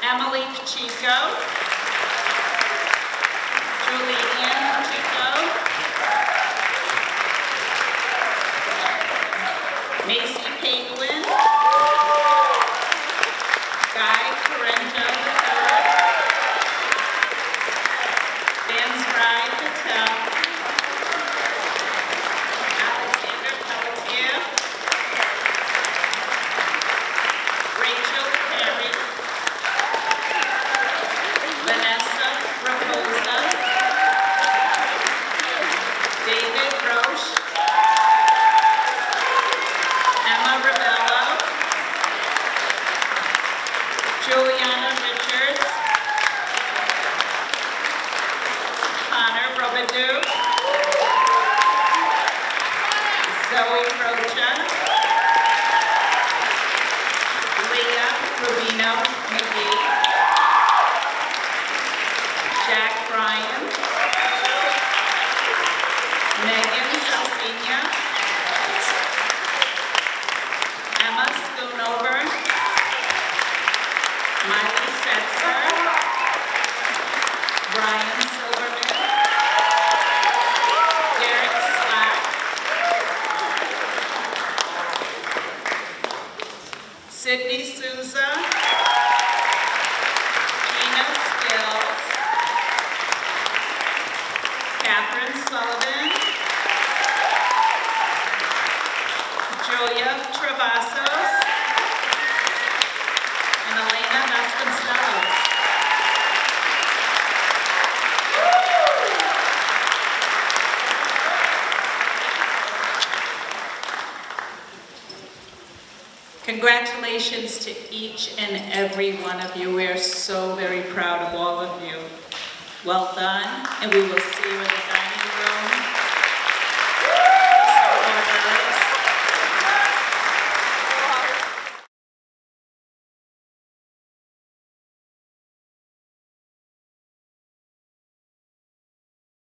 Emily Pacheco, Julianne Pacheco, Macy Paguin, Guy Corrento III, Dansrai Patel, Alexander Pelletier, Rachel Perry, Vanessa Raposa, David Roche, Emma Ravello, Juliana Richards, Connor Robidoux, Zoe Rocha, Leah Rubino McGee, Jack Bryan, Megan Chelsea, Sydney Souza, Gina Skills, Catherine Sullivan, Julia Travassos, and Elena Vasconcelos. Congratulations to each and every one of you. We are so very proud of all of you. Well done, and we will see you in the